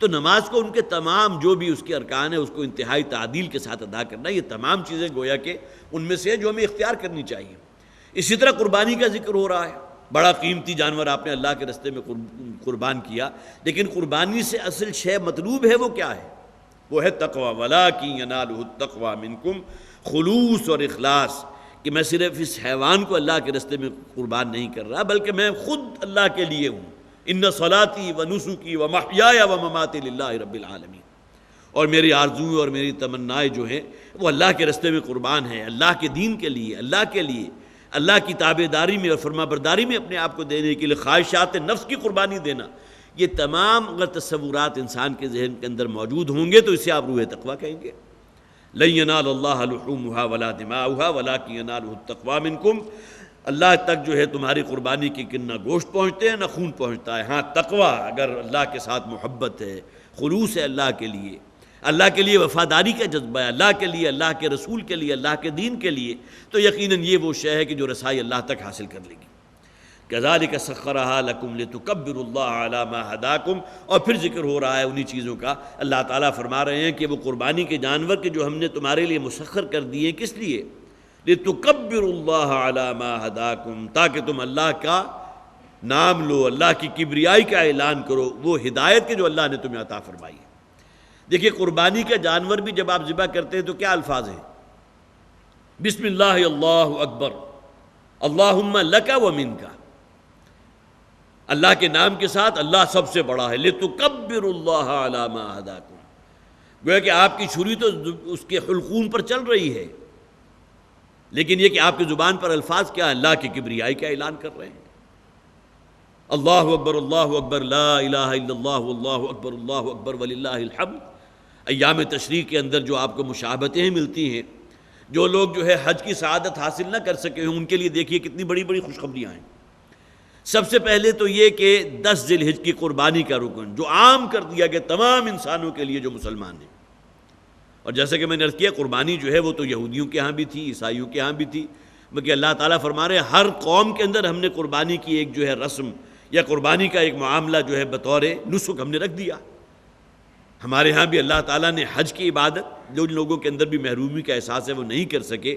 تو نماز کو ان کے تمام جو بھی اس کے ارکان ہیں اس کو انتہائی تعدیل کے ساتھ ادا کرنا، یہ تمام چیزیں گویا کہ ان میں سے جو ہمیں اختیار کرنی چاہیے۔ اسی طرح قربانی کا ذکر ہو رہا ہے، بڑا قیمتی جانور آپ نے اللہ کے راستے میں قربان کیا، لیکن قربانی سے اصل شے مطلوب ہے وہ کیا ہے؟ وہ ہے تقوی، وَلَٰكِن يَنَالُهُ التَّقْوَىٰ مِنْكُمْ، خلوص اور اخلاص، کہ میں صرف اس حیوان کو اللہ کے راستے میں قربان نہیں کر رہا بلکہ میں خود اللہ کے لیے ہوں، ان صلاتی و نسکی و محیای و مماتی للہ رب العالمین، اور میری آرزویں اور میری تمنائیں جو ہیں وہ اللہ کے راستے میں قربان ہیں، اللہ کے دین کے لیے، اللہ کے لیے، اللہ کی تابعداری میں اور فرما برداری میں اپنے آپ کو دینے کے لیے، خواہشات نفس کی قربانی دینا، یہ تمام اگر تصورات انسان کے ذہن کے اندر موجود ہوں گے تو اسے آپ روح تقویٰ کہیں گے۔ لن ینال اللہ لحومھا ولا دماؤھا ولکن ینالہ التقویٰ منکم، اللہ تک جو ہے تمہاری قربانی کی نہ گوشت پہنچتے ہیں نہ خون پہنچتا ہے، ہاں تقویٰ اگر اللہ کے ساتھ محبت ہے، خلوص ہے اللہ کے لیے وفاداری کا جذبہ ہے، اللہ کے لیے، اللہ کے رسول کے لیے، اللہ کے دین کے لیے، تو یقیناً یہ وہ شے ہے کہ جو رسائی اللہ تک حاصل کر لے گی۔ کذالک سخرھا لکم لتکبروا اللہ علی ما ھداکم، اور پھر ذکر ہو رہا ہے انہی چیزوں کا، اللہ تعالیٰ فرما رہے ہیں کہ وہ قربانی کے جانور کے جو ہم نے تمہارے لیے مسخر کر دیے، کس لیے؟ لتکبروا اللہ علی ما ھداکم، تاکہ تم اللہ کا نام لو، اللہ کی کبریائی کا اعلان کرو، وہ ہدایت کے جو اللہ نے تمہیں عطا فرمائی ہے۔ دیکھیے قربانی کا جانور بھی جب آپ ذبح کرتے ہیں تو کیا الفاظ ہیں؟ بسم اللہ اللہ اکبر، اللہم لک و منک، اللہ کے نام کے ساتھ، اللہ سب سے بڑا ہے، لتکبروا اللہ علی ما ھداکم، گویا کہ آپ کی چھری تو اس کے حلقوم پر چل رہی ہے، لیکن یہ کہ آپ کی زبان پر الفاظ کیا ہے؟ اللہ کی کبریائی کا اعلان کر رہے ہیں، اللہ اکبر لا الہ الا اللہ واللہ اکبر وللہ الحمد۔ ایام تشریق کے اندر جو آپ کو مشابہتیں ملتی ہیں، جو لوگ جو ہے حج کی سعادت حاصل نہ کر سکے ہیں ان کے لیے دیکھیے کتنی بڑی بڑی خوشخبریاں ہیں۔ سب سے پہلے تو یہ کہ 10 ذی الحجہ کی قربانی کا رکن جو عام کر دیا گیا تمام انسانوں کے لیے جو مسلمان ہیں، اور جیسا کہ میں نے عرض کیا قربانی جو ہے وہ تو یہودیوں کے ہاں بھی تھی، عیسائیوں کے ہاں بھی تھی، بلکہ اللہ تعالیٰ فرما رہے ہیں ہر قوم کے اندر ہم نے قربانی کی ایک جو ہے رسم یا قربانی کا ایک معاملہ جو ہے بطور نسک ہم نے رکھ دیا۔ ہمارے ہاں بھی اللہ تعالیٰ نے حج کی عبادت جو لوگوں کے اندر بھی محرومی کا احساس ہے وہ نہیں کر سکے،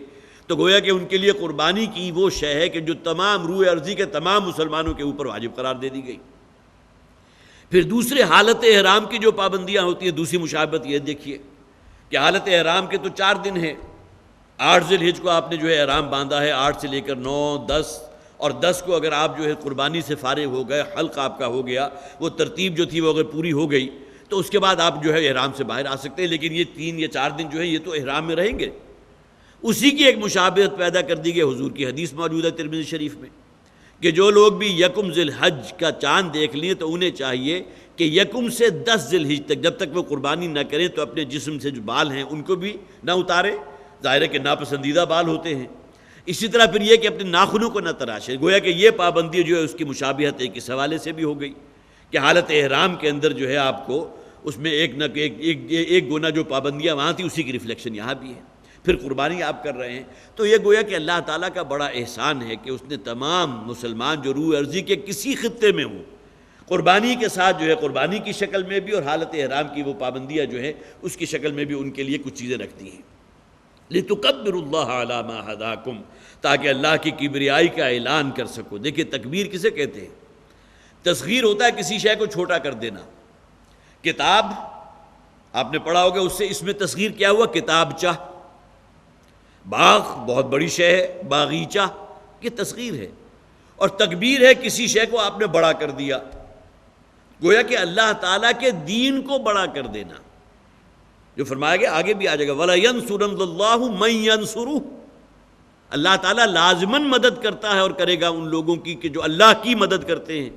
تو گویا کہ ان کے لیے قربانی کی وہ شے ہے کہ جو تمام روح ارضی کے تمام مسلمانوں کے اوپر واجب قرار دے دی گئی۔ پھر دوسرے حالت احرام کی جو پابندیاں ہوتی ہیں، دوسری مشابہت یہ دیکھیے کہ حالت احرام کے تو 4 دن ہیں، 8 ذی الحجہ کو آپ نے جو ہے احرام باندھا ہے، 8 سے لے کر 9، 10 اور 10 کو اگر آپ جو ہے قربانی سے فارغ ہو گئے، حلق آپ کا ہو گیا، وہ ترتیب جو تھی وہ اگر پوری ہو گئی تو اس کے بعد آپ جو ہے احرام سے باہر آ سکتے ہیں، لیکن یہ 3 یا 4 دن جو ہے یہ تو احرام میں رہیں گے۔ اسی کی ایک مشابہت پیدا کر دی گئی، حضور کی حدیث موجود ہے ترمذی شریف میں کہ جو لوگ بھی یکم ذی الحجہ کا چاند دیکھ لیں تو انہیں چاہیے کہ یکم سے 10 ذی الحجہ تک جب تک وہ قربانی نہ کریں تو اپنے جسم سے جو بال ہیں ان کو بھی نہ اتارے، ظاہر ہے کہ ناپسندیدہ بال ہوتے ہیں، اسی طرح پھر یہ کہ اپنے ناخنوں کو نہ تراشے، گویا کہ یہ پابندی جو ہے اس کی مشابہت ایک اس حوالے سے بھی ہو گئی کہ حالت احرام کے اندر جو ہے آپ کو اس میں ایک گنا جو پابندیاں وہاں تھی اسی کی ریفلیکشن یہاں بھی ہے۔ پھر قربانی آپ کر رہے ہیں تو یہ گویا کہ اللہ تعالیٰ کا بڑا احسان ہے کہ اس نے تمام مسلمان جو روح ارضی کے کسی خطے میں ہوں، قربانی کے ساتھ جو ہے قربانی کی شکل میں بھی اور حالت احرام کی وہ پابندیاں جو ہے اس کی شکل میں بھی ان کے لیے کچھ چیزیں رکھتی ہیں۔ لِتُكَبِّرُوا اللَّهَ عَلَى مَا هَدَاكُمْ، تاکہ اللہ کی کبریائی کا اعلان کر سکو۔ دیکھیں تکبیر کسے کہتے ہیں؟ تصغیر ہوتا ہے کسی شے کو چھوٹا کر دینا۔ کتاب آپ نے پڑھا ہوگا، اس سے اس میں تصغیر کیا ہوا؟ کتابچہ۔ باغ بہت بڑی شے ہے، باغیچہ، یہ تصغیر ہے۔ اور تکبیر ہے کسی شے کو آپ نے بڑا کر دیا، گویا کہ اللہ تعالیٰ کے دین کو بڑا کر دینا، جو فرمایا گیا آگے بھی آ جائے گا وَلَيَنْصُرَنَّ اللَّهُ مَن يَنْصُرُهُ، اللہ تعالیٰ لازماً مدد کرتا ہے اور کرے گا ان لوگوں کی کہ جو اللہ کی مدد کرتے ہیں۔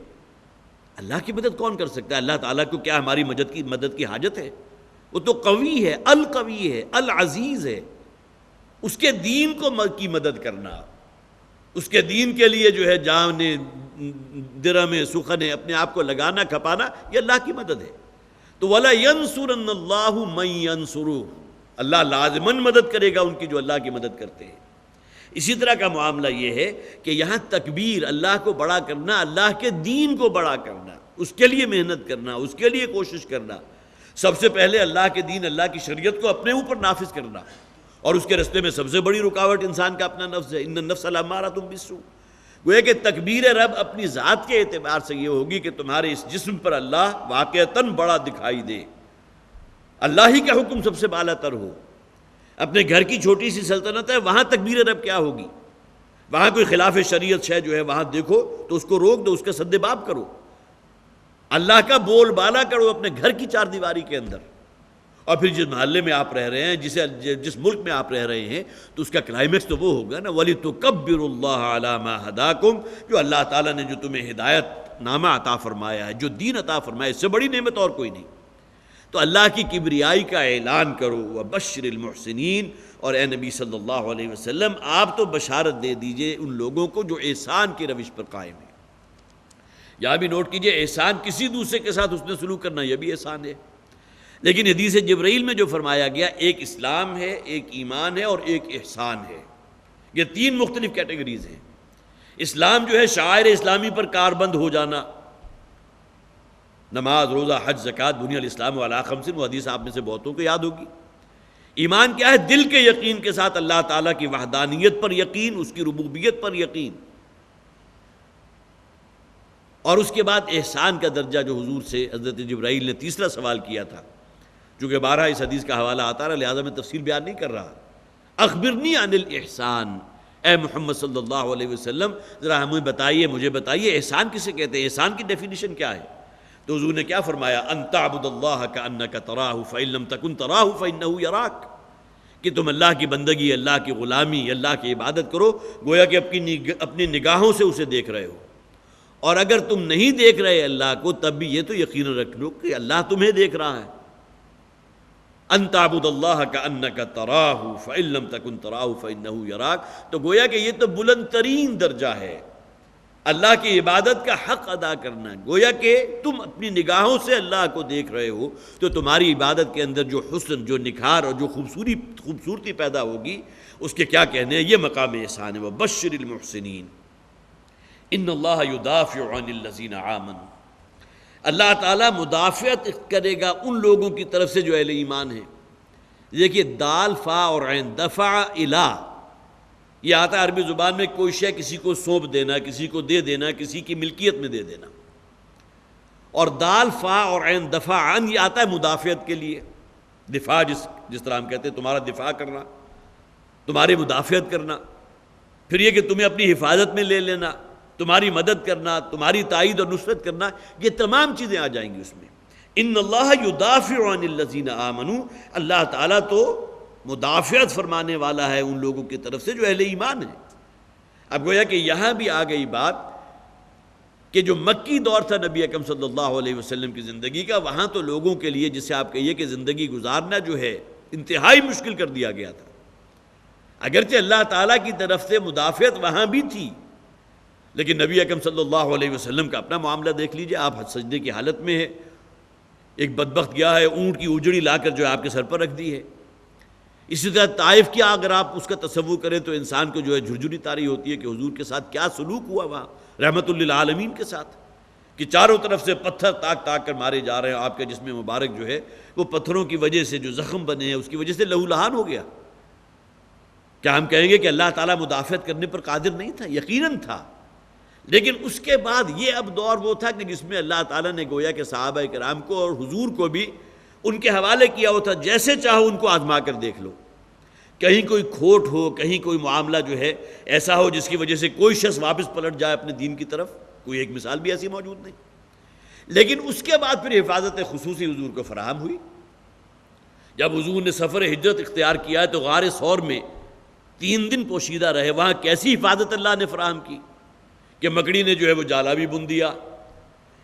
اللہ کی مدد کون کر سکتا ہے؟ اللہ تعالیٰ کو کیا ہماری مدد کی حاجت ہے؟ وہ تو قوی ہے، القوی ہے، العزیز ہے۔ اس کے دین کی مدد کرنا، اس کے دین کے لیے جو ہے جان درہم سخن اپنے آپ کو لگانا کھپانا، یہ اللہ کی مدد ہے۔ تو وَلَا يَنْصُرَنَّ اللَّهُ مَن يَنْصُرُهُ، اللہ لازماً مدد کرے گا ان کی جو اللہ کی مدد کرتے ہیں۔ اسی طرح کا معاملہ یہ ہے کہ یہاں تکبیر، اللہ کو بڑا کرنا، اللہ کے دین کو بڑا کرنا، اس کے لیے محنت کرنا، اس کے لیے کوشش کرنا، سب سے پہلے اللہ کے دین، اللہ کی شریعت کو اپنے اوپر نافذ کرنا، اور اس کے راستے میں سب سے بڑی رکاوٹ انسان کا اپنا نفس ہے، ان النفس لامارۃ بالسوء۔ گویا کہ تکبیر رب اپنی ذات کے اعتبار سے یہ ہوگی کہ تمہارے اس جسم پر اللہ واقعتاً بڑا دکھائی دے، اللہ ہی کا حکم سب سے بالا تر ہو۔ اپنے گھر کی چھوٹی سی سلطنت ہے، وہاں تکبیر رب کیا ہوگی؟ وہاں کوئی خلاف شریعت شے جو ہے وہاں دیکھو تو اس کو روک دو، اس کا سد باب کرو، اللہ کا بول بالا کرو اپنے گھر کی چار دیواری کے اندر۔ اور پھر جس محلے میں آپ رہ رہے ہیں، جس ملک میں آپ رہ رہے ہیں، تو اس کا کلائمیکس تو وہ ہوگا نا وَلِتُكَبِّرُوا اللَّهَ عَلَى مَا هَدَاكُمْ، جو اللہ تعالیٰ نے جو تمہیں ہدایت نامہ عطا فرمایا ہے، جو دین عطا فرمایا ہے، اس سے بڑی نعمت اور کوئی نہیں۔ تو اللہ کی کبریائی کا اعلان کرو، وَبَشِّرِ الْمُحْسِنِينَ، اور اے نبی صلی اللہ علیہ وسلم آپ تو بشارت دے دیجئے ان لوگوں کو جو احسان کی روش پر قائم ہے۔ یہاں بھی نوٹ کیجئے، احسان کسی دوسرے کے ساتھ حسن سلوک کرنا، یہ بھی احسان ہے۔ لیکن حدیث جبرائیل میں جو فرمایا گیا، ایک اسلام ہے، ایک ایمان ہے اور ایک احسان ہے، یہ تین مختلف کیٹیگریز ہیں۔ اسلام جو ہے شعائر اسلامی پر کاربند ہو جانا، نماز، روزہ، حج، زکوٰۃ، بنی الاسلام علی خمس، وہ حدیث آپ میں سے بہتوں کو یاد ہوگی۔ ایمان کیا ہے؟ دل کے یقین کے ساتھ اللہ تعالیٰ کی وحدانیت پر یقین، اس کی ربوبیت پر یقین، اور اس کے بعد احسان کا درجہ جو حضور سے حضرت جبرائیل نے تیسرا سوال کیا تھا، چونکہ بارہا اس حدیث کا حوالہ آتا رہا لہٰذا میں تفصیل بیان نہیں کر رہا۔ اخبرنی عن الاحسان، اے محمد صلی اللہ علیہ وسلم ذرا ہمیں بتائیے، مجھے بتائیے احسان کسے کہتے ہیں، احسان کی ڈیفینیشن کیا ہے؟ تو حضور نے کیا فرمایا؟ ان تعبد اللہ کأنک تراہ فإن لم تکن تراہ فإنہ یراک، کہ تم اللہ کی بندگی، اللہ کی غلامی، اللہ کی عبادت کرو گویا کہ اپنی نگاہوں سے اسے دیکھ رہے ہو، اور اگر تم نہیں دیکھ رہے اللہ کو تب بھی یہ تو یقین رکھ لو کہ اللہ تمہیں دیکھ رہا ہے۔ ان تعبد اللہ کأنک تراہ فإن لم تکن تراہ فإنہ یراک، تو گویا کہ یہ تو بلند ترین درجہ ہے اللہ کی عبادت کا حق ادا کرنا، گویا کہ تم اپنی نگاہوں سے اللہ کو دیکھ رہے ہو تو تمہاری عبادت کے اندر جو حسن، جو نکھار اور جو خوبصورتی پیدا ہوگی اس کے کیا کہنے ہیں، یہ مقام احسان ہے۔ وَبَشِّرِ الْمُحْسِنِينَ ان اللہ یدافع عن الذین آمنوا، اللہ تعالیٰ مدافعت کرے گا ان لوگوں کی طرف سے جو اہل ایمان ہیں۔ دیکھیے دال فا اور عین، دفع الا، یہ آتا ہے عربی زبان میں کوئی شے کسی کو سونپ دینا، کسی کو دے دینا، کسی کی ملکیت میں دے دینا، اور دال فا اور عین دفع عن یہ آتا ہے مدافعت کے لیے، دفاع جس طرح ہم کہتے ہیں تمہارا دفاع کرنا، تمہاری مدافعت کرنا، پھر یہ کہ تمہیں اپنی حفاظت میں لے لینا، تمہاری مدد کرنا، تمہاری تائید اور نصرت کرنا، یہ تمام چیزیں آ جائیں گی اس میں۔ ان اللہ یدافع عن الذین آمنوا، اللہ تعالیٰ تو مدافعت فرمانے والا ہے ان لوگوں کی طرف سے جو اہل ایمان ہیں۔ اب گویا کہ یہاں بھی آ گئی بات کہ جو مکی دور تھا نبی اکرم صلی اللہ علیہ وسلم کی زندگی کا، وہاں تو لوگوں کے لیے جسے آپ کہیے کہ زندگی گزارنا جو ہے انتہائی مشکل کر دیا گیا تھا۔ اگرچہ اللہ تعالیٰ کی طرف سے مدافعت وہاں بھی تھی، لیکن نبی اکرم صلی اللہ علیہ وسلم کا اپنا معاملہ دیکھ لیجئے، آپ سجدے کی حالت میں ہے، ایک بدبخت گیا ہے اونٹ کی اجڑی لا کر جو ہے آپ کے سر پر رکھ دی ہے۔ اسی طرح طائف کیا اگر آپ اس کا تصور کریں تو انسان کو جو ہے جھرجھری طاری ہوتی ہے کہ حضور کے ساتھ کیا سلوک ہوا وہاں رحمت للعالمین کے ساتھ، کہ چاروں طرف سے پتھر تاک تاک کر مارے جا رہے ہیں، آپ کا جسم مبارک جو ہے وہ پتھروں کی وجہ سے جو زخم بنے ہیں اس کی وجہ سے لہو لہان ہو گیا۔ کیا ہم کہیں گے کہ اللہ تعالیٰ مدافعت کرنے پر قادر نہیں تھا؟ یقیناً تھا، لیکن اس کے بعد یہ اب دور وہ تھا کہ جس میں اللہ تعالیٰ نے گویا کہ صحابہ کرام کو اور حضور کو بھی ان کے حوالے کیا ہوا تھا، جیسے چاہو ان کو آزما کر دیکھ لو، کہیں کوئی کھوٹ ہو، کہیں کوئی معاملہ جو ہے ایسا ہو جس کی وجہ سے کوئی شخص واپس پلٹ جائے اپنے دین کی طرف، کوئی ایک مثال بھی ایسی موجود نہیں۔ لیکن اس کے بعد پھر حفاظت خصوصی حضور کو فراہم ہوئی۔ جب حضور نے سفر ہجرت اختیار کیا ہے تو غار ثور میں 3 دن پوشیدہ رہے، وہاں کیسی حفاظت اللہ نے فراہم کی کہ مکڑی نے جو ہے وہ جالا بھی بن دیا،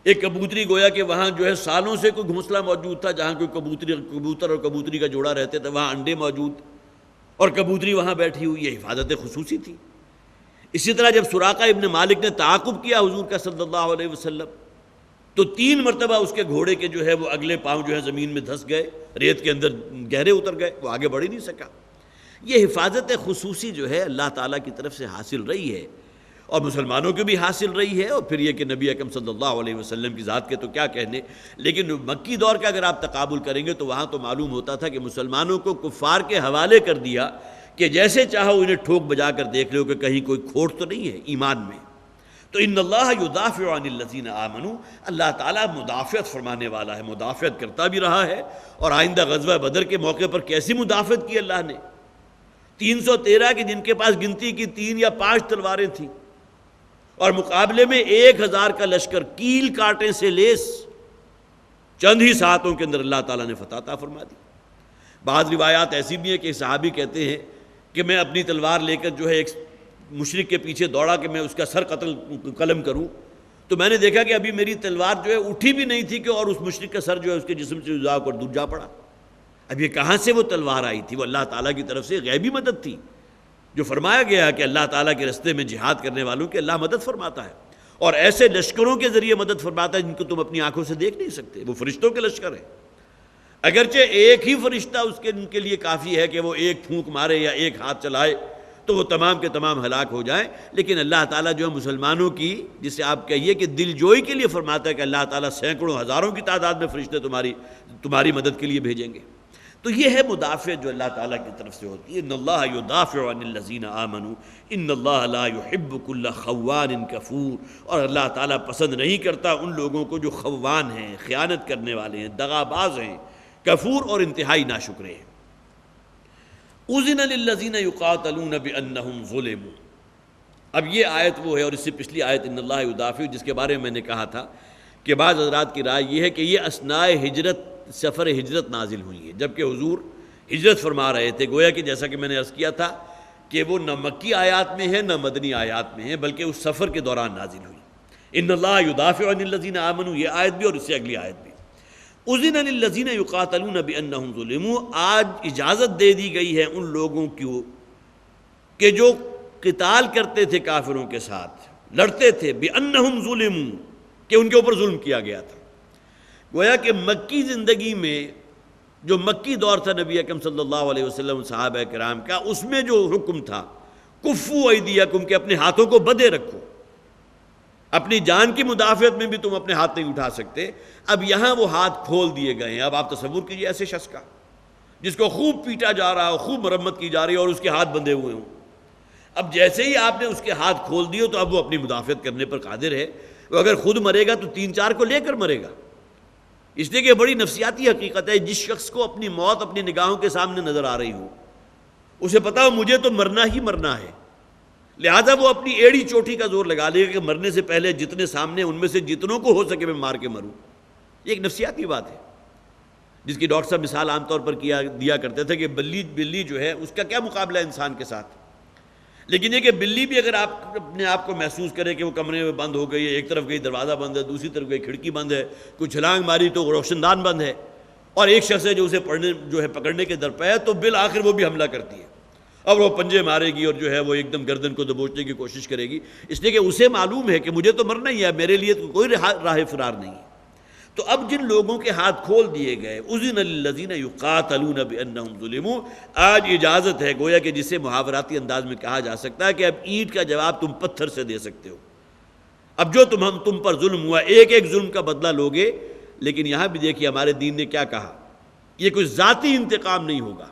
ایک کبوتری گویا کہ وہاں جو ہے سالوں سے کوئی گھونسلہ موجود تھا، جہاں کوئی کبوتر اور کبوتری کا جوڑا رہتے تھے وہاں انڈے موجود اور کبوتری وہاں بیٹھی ہوئی، یہ حفاظت خصوصی تھی۔ اسی طرح جب سراقہ ابن مالک نے تعاقب کیا حضور کا صلی اللہ علیہ وسلم تو 3 مرتبہ اس کے گھوڑے کے جو ہے وہ اگلے پاؤں جو ہے زمین میں دھس گئے، ریت کے اندر گہرے اتر گئے، وہ آگے بڑھ ہی نہیں سکا۔ یہ حفاظت خصوصی جو ہے اللہ تعالیٰ کی طرف سے حاصل رہی ہے اور مسلمانوں کو بھی حاصل رہی ہے، اور پھر یہ کہ نبی اکرم صلی اللہ علیہ وسلم کی ذات کے تو کیا کہنے، لیکن مکی دور کا اگر آپ تقابل کریں گے تو وہاں تو معلوم ہوتا تھا کہ مسلمانوں کو کفار کے حوالے کر دیا کہ جیسے چاہو انہیں ٹھوک بجا کر دیکھ لو کہ کہیں کوئی کھوٹ تو نہیں ہے ایمان میں۔ تو ان اللہ یدافع عن الذین آمنوا، اللہ تعالیٰ مدافعت فرمانے والا ہے، مدافعت کرتا بھی رہا ہے، اور آئندہ غزوہ بدر کے موقع پر کیسی مدافعت کی اللہ نے، 313 کے جن کے پاس گنتی کی 3 یا 5 تلواریں تھیں، اور مقابلے میں 1000 کا لشکر کیل کاٹے سے لیس، چند ہی ساعتوں کے اندر اللہ تعالیٰ نے فتح عطا فرما دی۔ بعض روایات ایسی بھی ہیں کہ صحابی کہتے ہیں کہ میں اپنی تلوار لے کر جو ہے ایک مشرک کے پیچھے دوڑا کہ میں اس کا سر قلم کروں، تو میں نے دیکھا کہ ابھی میری تلوار جو ہے اٹھی بھی نہیں تھی کہ اور اس مشرک کا سر جو ہے اس کے جسم سے جدا کر دور جا پڑا۔ اب یہ کہاں سے وہ تلوار آئی تھی؟ وہ اللہ تعالیٰ کی طرف سے غیبی مدد تھی، جو فرمایا گیا ہے کہ اللہ تعالیٰ کے رستے میں جہاد کرنے والوں کی اللہ مدد فرماتا ہے، اور ایسے لشکروں کے ذریعے مدد فرماتا ہے جن کو تم اپنی آنکھوں سے دیکھ نہیں سکتے، وہ فرشتوں کے لشکر ہیں۔ اگرچہ ایک ہی فرشتہ ان کے لیے کافی ہے کہ وہ ایک پھونک مارے یا ایک ہاتھ چلائے تو وہ تمام کے تمام ہلاک ہو جائیں، لیکن اللہ تعالیٰ جو ہے مسلمانوں کی، جسے آپ کہیے کہ دل جوئی کے لیے فرماتا ہے کہ اللہ تعالیٰ سینکڑوں ہزاروں کی تعداد میں فرشتے تمہاری مدد کے لیے بھیجیں گے۔ تو یہ ہے مدافع جو اللہ تعالیٰ کی طرف سے ہوتی ہے۔ ان اللہ یدافع عن الذین آمنوا ان اللہ لا يحب کل خوان کفور، اور اللہ تعالیٰ پسند نہیں کرتا ان لوگوں کو جو خوان ہیں، خیانت کرنے والے ہیں، دغاباز ہیں، کفور اور انتہائی ناشکرے ہیں۔ اذن للذین یقاتلون بانہم ظلموا، اب یہ آیت وہ ہے، اور اس سے پچھلی آیت ان اللہ یدافع جس کے بارے میں میں نے کہا تھا کہ بعض حضرات کی رائے یہ ہے کہ یہ اثناء ہجرت، سفر ہجرت نازل ہوئی ہے، جبکہ حضور ہجرت فرما رہے تھے، گویا کہ جیسا کہ میں نے عرض کیا تھا کہ وہ نہ مکی آیات میں ہے نہ مدنی آیات میں ہے، بلکہ اس سفر کے دوران نازل ہوئی۔ ان اللہ یدافع عن الذین آمنوا، یہ آیت بھی اور اس سے اگلی آیت بھی۔ اذن للذین یقاتلون بانہم ظلموا، آج اجازت دے دی گئی ہے ان لوگوں کو کہ جو قتال کرتے تھے کافروں کے ساتھ، لڑتے تھے، بانہم ظلموا، کہ ان کے اوپر ظلم کیا گیا تھا۔ گویا کہ مکی زندگی میں جو مکی دور تھا نبی اکرم صلی اللہ علیہ وسلم صحابہ کرام کا، اس میں جو حکم تھا کفوا ایدیکم، کہ اپنے ہاتھوں کو بدے رکھو، اپنی جان کی مدافعت میں بھی تم اپنے ہاتھ نہیں اٹھا سکتے۔ اب یہاں وہ ہاتھ کھول دیے گئے ہیں۔ اب آپ تصور کیجئے ایسے شخص کا جس کو خوب پیٹا جا رہا ہو، خوب مرمت کی جا رہی ہے اور اس کے ہاتھ بندھے ہوئے ہوں، اب جیسے ہی آپ نے اس کے ہاتھ کھول دیے تو اب وہ اپنی مدافعت کرنے پر قادر ہے۔ وہ اگر خود مرے گا تو 3-4 کو لے کر مرے گا، اس لیے کہ بڑی نفسیاتی حقیقت ہے۔ جس شخص کو اپنی موت اپنی نگاہوں کے سامنے نظر آ رہی ہو، اسے پتا ہو مجھے تو مرنا ہی مرنا ہے، لہذا وہ اپنی ایڑی چوٹی کا زور لگا لے گا کہ مرنے سے پہلے جتنے سامنے ان میں سے جتنوں کو ہو سکے میں مار کے مروں۔ یہ ایک نفسیاتی بات ہے جس کی ڈاکٹر صاحب مثال عام طور پر دیا کرتے تھے کہ بلی جو ہے اس کا کیا مقابلہ ہے انسان کے ساتھ، لیکن یہ کہ بلی بھی اگر آپ اپنے آپ کو محسوس کرے کہ وہ کمرے میں بند ہو گئی ہے، ایک طرف گئی دروازہ بند ہے، دوسری طرف گئی کھڑکی بند ہے، کوئی چھلانگ ماری تو روشن دان بند ہے، اور ایک شخص ہے جو اسے پکڑنے کے درپے ہے، تو بالآخر وہ بھی حملہ کرتی ہے۔ اور وہ پنجے مارے گی اور جو ہے وہ ایک دم گردن کو دبوچنے کی کوشش کرے گی، اس لیے کہ اسے معلوم ہے کہ مجھے تو مرنا ہی ہے، میرے لیے تو کوئی راہ فرار نہیں ہے۔ تو اب جن لوگوں کے ہاتھ کھول دیے گئے، اذن للذین یقاتلون بانہم ظلموا، آج اجازت ہے گویا کہ جسے محاوراتی انداز میں کہا جا سکتا ہے کہ اب اینٹ کا جواب تم پتھر سے دے سکتے ہو، اب جو تم پر ظلم ہوا ایک ایک ظلم کا بدلہ لوگے۔ لیکن یہاں بھی دیکھیے ہمارے دین نے کیا کہا، یہ کوئی ذاتی انتقام نہیں ہوگا۔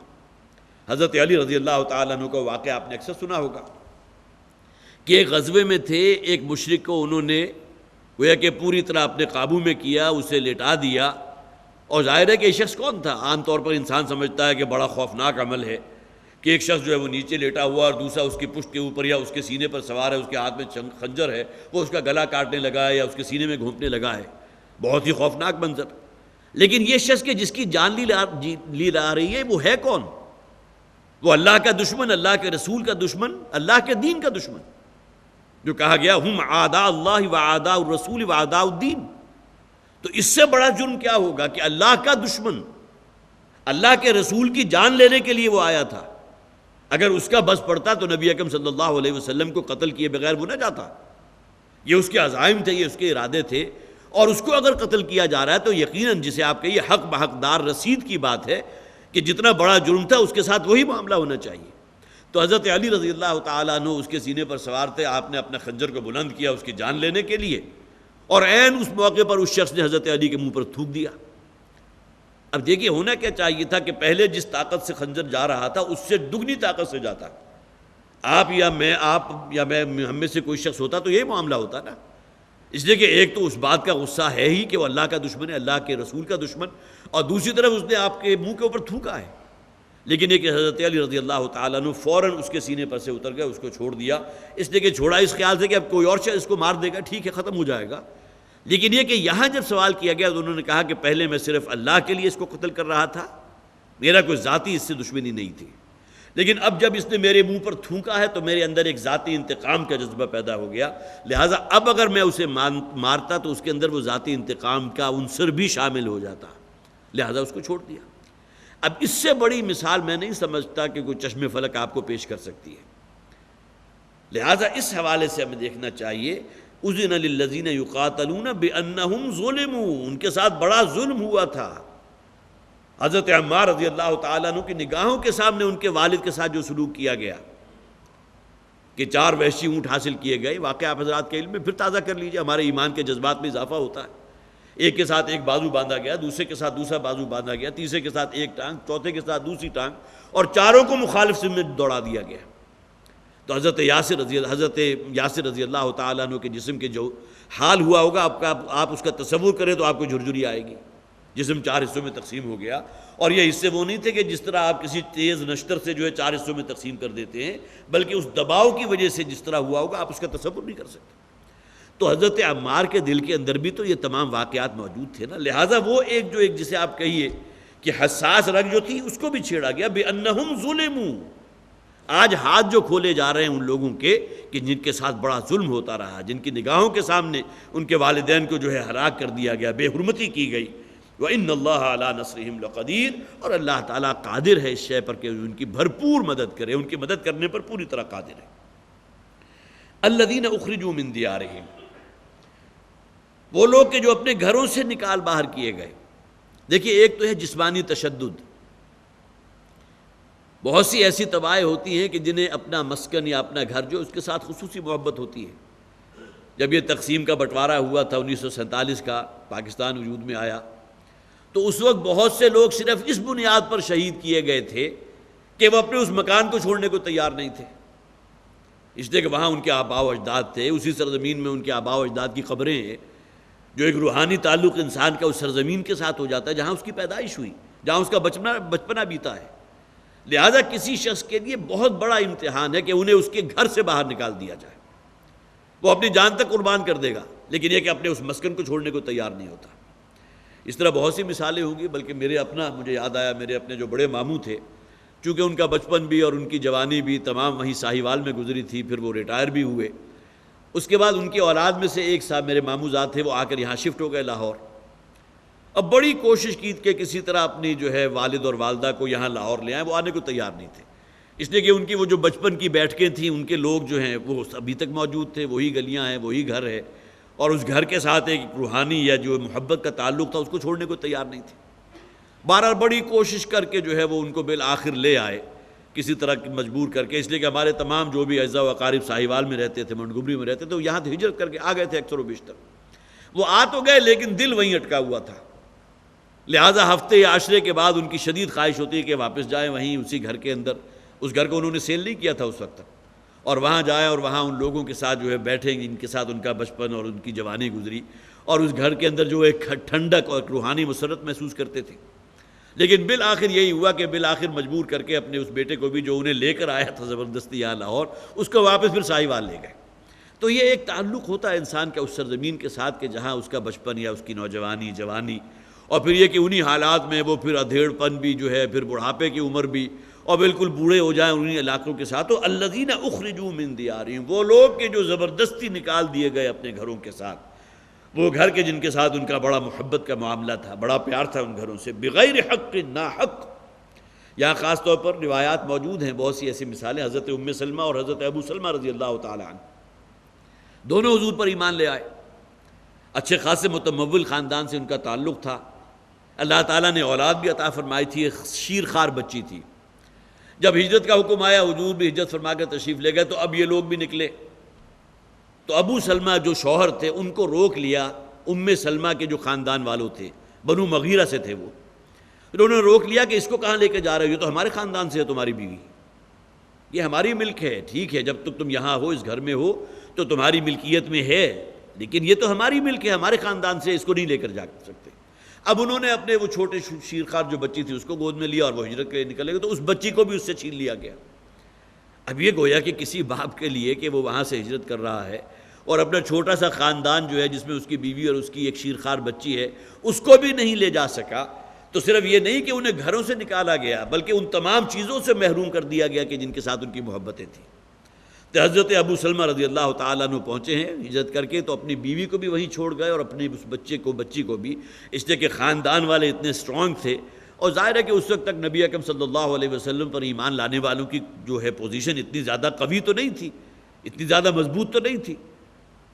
حضرت علی رضی اللہ تعالیٰ عنہ کا واقعہ آپ نے اکثر سنا ہوگا کہ ایک غزوے میں تھے، ایک مشرک کو انہوں نے گویا کہ پوری طرح اپنے قابو میں کیا، اسے لٹا دیا، اور ظاہر ہے کہ یہ شخص کون تھا؟ عام طور پر انسان سمجھتا ہے کہ بڑا خوفناک عمل ہے کہ ایک شخص جو ہے وہ نیچے لیٹا ہوا اور دوسرا اس کی پشت کے اوپر یا اس کے سینے پر سوار ہے، اس کے ہاتھ میں خنجر ہے، وہ اس کا گلا کاٹنے لگا ہے یا اس کے سینے میں گھونپنے لگا ہے، بہت ہی خوفناک منظر۔ لیکن یہ شخص کہ جس کی جان لی جا رہی ہے وہ ہے کون؟ وہ اللہ کا دشمن، اللہ کے رسول کا دشمن، اللہ کے دین کا دشمن، جو کہا گیا ہم اعداء اللہ و اعداء الرسول و اعداء الدین۔ تو اس سے بڑا جرم کیا ہوگا کہ اللہ کا دشمن، اللہ کے رسول کی جان لینے کے لیے وہ آیا تھا۔ اگر اس کا بس پڑتا تو نبی اکرم صلی اللہ علیہ وسلم کو قتل کیے بغیر وہ نہ جاتا، یہ اس کے عزائم تھے، یہ اس کے ارادے تھے، اور اس کو اگر قتل کیا جا رہا ہے تو یقیناً جسے آپ کہیے حق بحقدار رسید کی بات ہے کہ جتنا بڑا جرم تھا اس کے ساتھ وہی معاملہ ہونا چاہیے۔ تو حضرت علی رضی اللہ تعالیٰ عنہ اس کے سینے پر سوار تھے، آپ نے اپنا خنجر کو بلند کیا اس کی جان لینے کے لیے، اور عین اس موقع پر اس شخص نے حضرت علی کے منہ پر تھوک دیا۔ اب دیکھیے ہونا کیا چاہیے تھا کہ پہلے جس طاقت سے خنجر جا رہا تھا اس سے دگنی طاقت سے جاتا، آپ یا میں ہم میں سے کوئی شخص ہوتا تو یہی معاملہ ہوتا نا۔ اس لیے کہ ایک تو اس بات کا غصہ ہے ہی کہ وہ اللہ کا دشمن ہے، اللہ کے رسول کا دشمن، اور دوسری طرف اس نے آپ کے منہ کے اوپر تھوکا ہے۔ لیکن یہ کہ حضرت علی رضی اللہ تعالیٰ عنہ فوراً اس کے سینے پر سے اتر گئے، اس کو چھوڑ دیا، اس لیے کہ چھوڑا اس خیال سے کہ اب کوئی اور شخص اس کو مار دے گا، ٹھیک ہے ختم ہو جائے گا۔ لیکن یہ کہ یہاں جب سوال کیا گیا تو انہوں نے کہا کہ پہلے میں صرف اللہ کے لیے اس کو قتل کر رہا تھا، میرا کوئی ذاتی اس سے دشمنی نہیں تھی، لیکن اب جب اس نے میرے منہ پر تھونکا ہے تو میرے اندر ایک ذاتی انتقام کا جذبہ پیدا ہو گیا، لہٰذا اب اگر میں اسے مارتا تو اس کے اندر وہ ذاتی انتقام کا عنصر بھی شامل ہو جاتا، لہٰذا اس کو چھوڑ دیا۔ اب اس سے بڑی مثال میں نہیں سمجھتا کہ کوئی چشم فلک آپ کو پیش کر سکتی ہے، لہٰذا اس حوالے سے ہمیں دیکھنا چاہیے اذن للذین یقاتلون بانہم ظلموا، ان کے ساتھ بڑا ظلم ہوا تھا۔ حضرت عمار رضی اللہ تعالیٰ عنہ کی نگاہوں کے سامنے ان کے والد کے ساتھ جو سلوک کیا گیا کہ 4 وحشی اونٹ حاصل کیے گئے، واقعہ آپ حضرات کے علم میں پھر تازہ کر لیجئے، ہمارے ایمان کے جذبات میں اضافہ ہوتا ہے۔ ایک کے ساتھ ایک بازو باندھا گیا، دوسرے کے ساتھ دوسرا بازو باندھا گیا، تیسرے کے ساتھ ایک ٹانگ، چوتھے کے ساتھ دوسری ٹانگ، اور چاروں کو مخالف سمت میں دوڑا دیا گیا۔ تو حضرت یاسر رضی اللہ تعالیٰ عنہ کے جسم کے جو حال ہوا ہوگا آپ اس کا تصور کریں تو آپ کو جھرجھری آئے گی۔ جسم 4 حصوں میں تقسیم ہو گیا، اور یہ حصے وہ نہیں تھے کہ جس طرح آپ کسی تیز نشتر سے جو ہے 4 حصوں میں تقسیم کر دیتے ہیں، بلکہ اس دباؤ کی وجہ سے جس طرح ہوا ہوگا آپ اس کا تصور نہیں کر سکتے۔ تو حضرت عمار کے دل کے اندر بھی تو یہ تمام واقعات موجود تھے نا، لہٰذا وہ ایک جسے آپ کہیے کہ حساس رگ جو تھی اس کو بھی چھیڑا گیا، بِأَنَّهُمْ ظُلِمُوا۔ آج ہاتھ جو کھولے جا رہے ہیں ان لوگوں کے کہ جن کے ساتھ بڑا ظلم ہوتا رہا، جن کی نگاہوں کے سامنے ان کے والدین کو جو ہے ہلاک کر دیا گیا، بے حرمتی کی گئی۔ وَإِنَّ اللَّهَ عَلَىٰ نَصْرِهِمْ لَقَدِيرٌ، اور اللہ تعالیٰ قادر ہے اس شے پر کہ ان کی بھرپور مدد کرے، ان کی مدد کرنے پر پوری طرح قادر ہے۔ الَّذِينَ أُخْرِجُوا مِن دِيَارِهِمْ، وہ لوگ کہ جو اپنے گھروں سے نکال باہر کیے گئے۔ دیکھیے ایک تو ہے جسمانی تشدد، بہت سی ایسی طبائع ہوتی ہیں کہ جنہیں اپنا مسکن یا اپنا گھر جو اس کے ساتھ خصوصی محبت ہوتی ہے۔ جب یہ تقسیم کا بٹوارا ہوا تھا 1947 کا، پاکستان وجود میں آیا، تو اس وقت بہت سے لوگ صرف اس بنیاد پر شہید کیے گئے تھے کہ وہ اپنے اس مکان کو چھوڑنے کو تیار نہیں تھے، اس لیے کہ وہاں ان کے آباء و اجداد تھے، اسی سرزمین میں ان کے آباء و اجداد کی قبریں ہیں، جو ایک روحانی تعلق انسان کا اس سرزمین کے ساتھ ہو جاتا ہے جہاں اس کی پیدائش ہوئی، جہاں اس کا بچپنا بیتا ہے۔ لہذا کسی شخص کے لیے بہت بڑا امتحان ہے کہ انہیں اس کے گھر سے باہر نکال دیا جائے، وہ اپنی جان تک قربان کر دے گا، لیکن یہ کہ اپنے اس مسکن کو چھوڑنے کو تیار نہیں ہوتا۔ اس طرح بہت سی مثالیں ہوں گی، بلکہ مجھے یاد آیا میرے اپنے جو بڑے ماموں تھے، چونکہ ان کا بچپن بھی اور ان کی جوانی بھی تمام وہیں ساہیوال میں گزری تھی، پھر وہ ریٹائر بھی ہوئے۔ اس کے بعد ان کی اولاد میں سے ایک صاحب میرے ماموں زاد تھے، وہ آ کر یہاں شفٹ ہو گئے لاہور۔ اب بڑی کوشش کی کہ کسی طرح اپنی جو ہے والد اور والدہ کو یہاں لاہور لے آئیں، وہ آنے کو تیار نہیں تھے۔ اس لیے کہ ان کی وہ جو بچپن کی بیٹھکیں تھیں، ان کے لوگ جو ہیں وہ ابھی تک موجود تھے، وہی گلیاں ہیں، وہی گھر ہے، اور اس گھر کے ساتھ ایک روحانی یا جو محبت کا تعلق تھا اس کو چھوڑنے کو تیار نہیں تھے۔ بہرحال بڑی کوشش کر کے جو ہے وہ ان کو بالآخر لے آئے، کسی طرح مجبور کر کے، اس لیے کہ ہمارے تمام جو بھی اعزاء و اقارب ساہیوال میں رہتے تھے، منٹگومری میں رہتے تھے، وہ یہاں سے ہجرت کر کے آ گئے تھے اکثر و بیشتر۔ وہ آ تو گئے لیکن دل وہیں اٹکا ہوا تھا، لہٰذا ہفتے یا عشرے کے بعد ان کی شدید خواہش ہوتی ہے کہ واپس جائیں وہیں اسی گھر کے اندر۔ اس گھر کو انہوں نے سیل نہیں کیا تھا اس وقت تک، اور وہاں جائیں اور وہاں ان لوگوں کے ساتھ جو ہے بیٹھیں، جن کے ساتھ ان کا بچپن اور ان کی جوانی گزری، اور اس گھر کے اندر جو ایک ٹھنڈک اور روحانی مسرت محسوس کرتے تھے۔ لیکن بالآخر یہی ہوا کہ بالآخر مجبور کر کے اپنے اس بیٹے کو بھی جو انہیں لے کر آیا تھا زبردستی یہاں لاہور، اس کو واپس پھر ساہیوال لے گئے۔ تو یہ ایک تعلق ہوتا ہے انسان کا اس سرزمین کے ساتھ کہ جہاں اس کا بچپن یا اس کی نوجوانی، جوانی، اور پھر یہ کہ انہی حالات میں وہ پھر ادھیڑ پن بھی جو ہے، پھر بڑھاپے کی عمر بھی، اور بالکل بوڑھے ہو جائیں انہی علاقوں کے ساتھ۔ تو الذین اخرجوا من دیارہم، وہ لوگ کہ جو زبردستی نکال دیے گئے اپنے گھروں کے ساتھ، وہ گھر کے جن کے ساتھ ان کا بڑا محبت کا معاملہ تھا، بڑا پیار تھا ان گھروں سے، بغیر حق، نا حق۔ یہاں خاص طور پر روایات موجود ہیں، بہت سی ایسی مثالیں، حضرت ام سلمہ اور حضرت ابو سلمہ رضی اللہ تعالی عنہ دونوں حضور پر ایمان لے آئے، اچھے خاصے متمول خاندان سے ان کا تعلق تھا، اللہ تعالیٰ نے اولاد بھی عطا فرمائی تھی، ایک شیر خوار بچی تھی۔ جب ہجرت کا حکم آیا، حضور بھی ہجرت فرما کر تشریف لے گئے، تو اب یہ لوگ بھی نکلے۔ تو ابو سلمہ جو شوہر تھے ان کو روک لیا، ام سلمہ کے جو خاندان والوں تھے، بنو مغیرہ سے تھے وہ، انہوں نے روک لیا کہ اس کو کہاں لے کے جا رہے ہو، یہ تو ہمارے خاندان سے ہے تمہاری بیوی، یہ ہماری ملک ہے، ٹھیک ہے جب تک تم یہاں ہو، اس گھر میں ہو تو تمہاری ملکیت میں ہے، لیکن یہ تو ہماری ملک ہے، ہمارے خاندان سے، اس کو نہیں لے کر جا سکتے۔ اب انہوں نے اپنے وہ چھوٹے شیرخوار جو بچی تھی اس کو گود میں لیا، اور وہ ہجرت کے لیے نکلے گئے، تو اس بچی کو بھی اس سے چھین لیا گیا۔ اب یہ گویا کہ کسی باپ کے لیے کہ وہ وہاں سے ہجرت کر رہا ہے اور اپنا چھوٹا سا خاندان جو ہے جس میں اس کی بیوی اور اس کی ایک شیرخوار بچی ہے، اس کو بھی نہیں لے جا سکا، تو صرف یہ نہیں کہ انہیں گھروں سے نکالا گیا بلکہ ان تمام چیزوں سے محروم کر دیا گیا کہ جن کے ساتھ ان کی محبتیں تھیں۔ تو حضرت ابو سلمہ رضی اللہ تعالیٰ عنہ پہنچے ہیں ہجرت کر کے، تو اپنی بیوی کو بھی وہیں چھوڑ گئے اور اپنے اس بچی کو بھی، اس لیے کہ خاندان والے اتنے اسٹرانگ تھے، اور ظاہر ہے کہ اس وقت تک نبی اکرم صلی اللہ علیہ وسلم پر ایمان لانے والوں کی جو ہے پوزیشن اتنی زیادہ قوی تو نہیں تھی، اتنی زیادہ مضبوط تو نہیں تھی،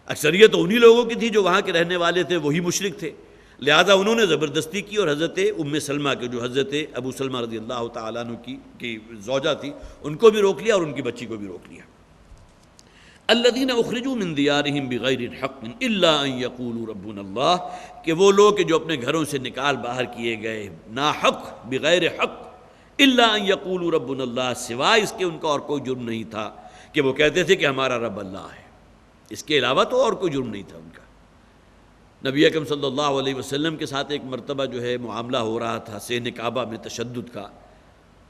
اکثریت انہی لوگوں کی تھی جو وہاں کے رہنے والے تھے، وہی مشرک تھے، لہذا انہوں نے زبردستی کی، اور حضرت ام سلمہ کے جو حضرت ابو سلمہ رضی اللہ تعالیٰ عنہ کی زوجہ تھی ان کو بھی روک لیا اور ان کی بچی کو بھی روک لیا۔ الذین اخرجوا من دیارہم بغیر الحق الا ان یقولوا ربنا اللہ، کہ وہ لوگ کہ جو اپنے گھروں سے نکال باہر کیے گئے نا حق، بغیر حق، الا ان یقولوا ربنا اللہ، سوائے اس کے ان کا اور کوئی جرم نہیں تھا کہ وہ کہتے تھے کہ ہمارا رب اللہ ہے، اس کے علاوہ تو اور کوئی جرم نہیں تھا ان کا۔ نبی اکرم صلی اللہ علیہ وسلم کے ساتھ ایک مرتبہ جو ہے معاملہ ہو رہا تھا سین کعبہ میں تشدد کا،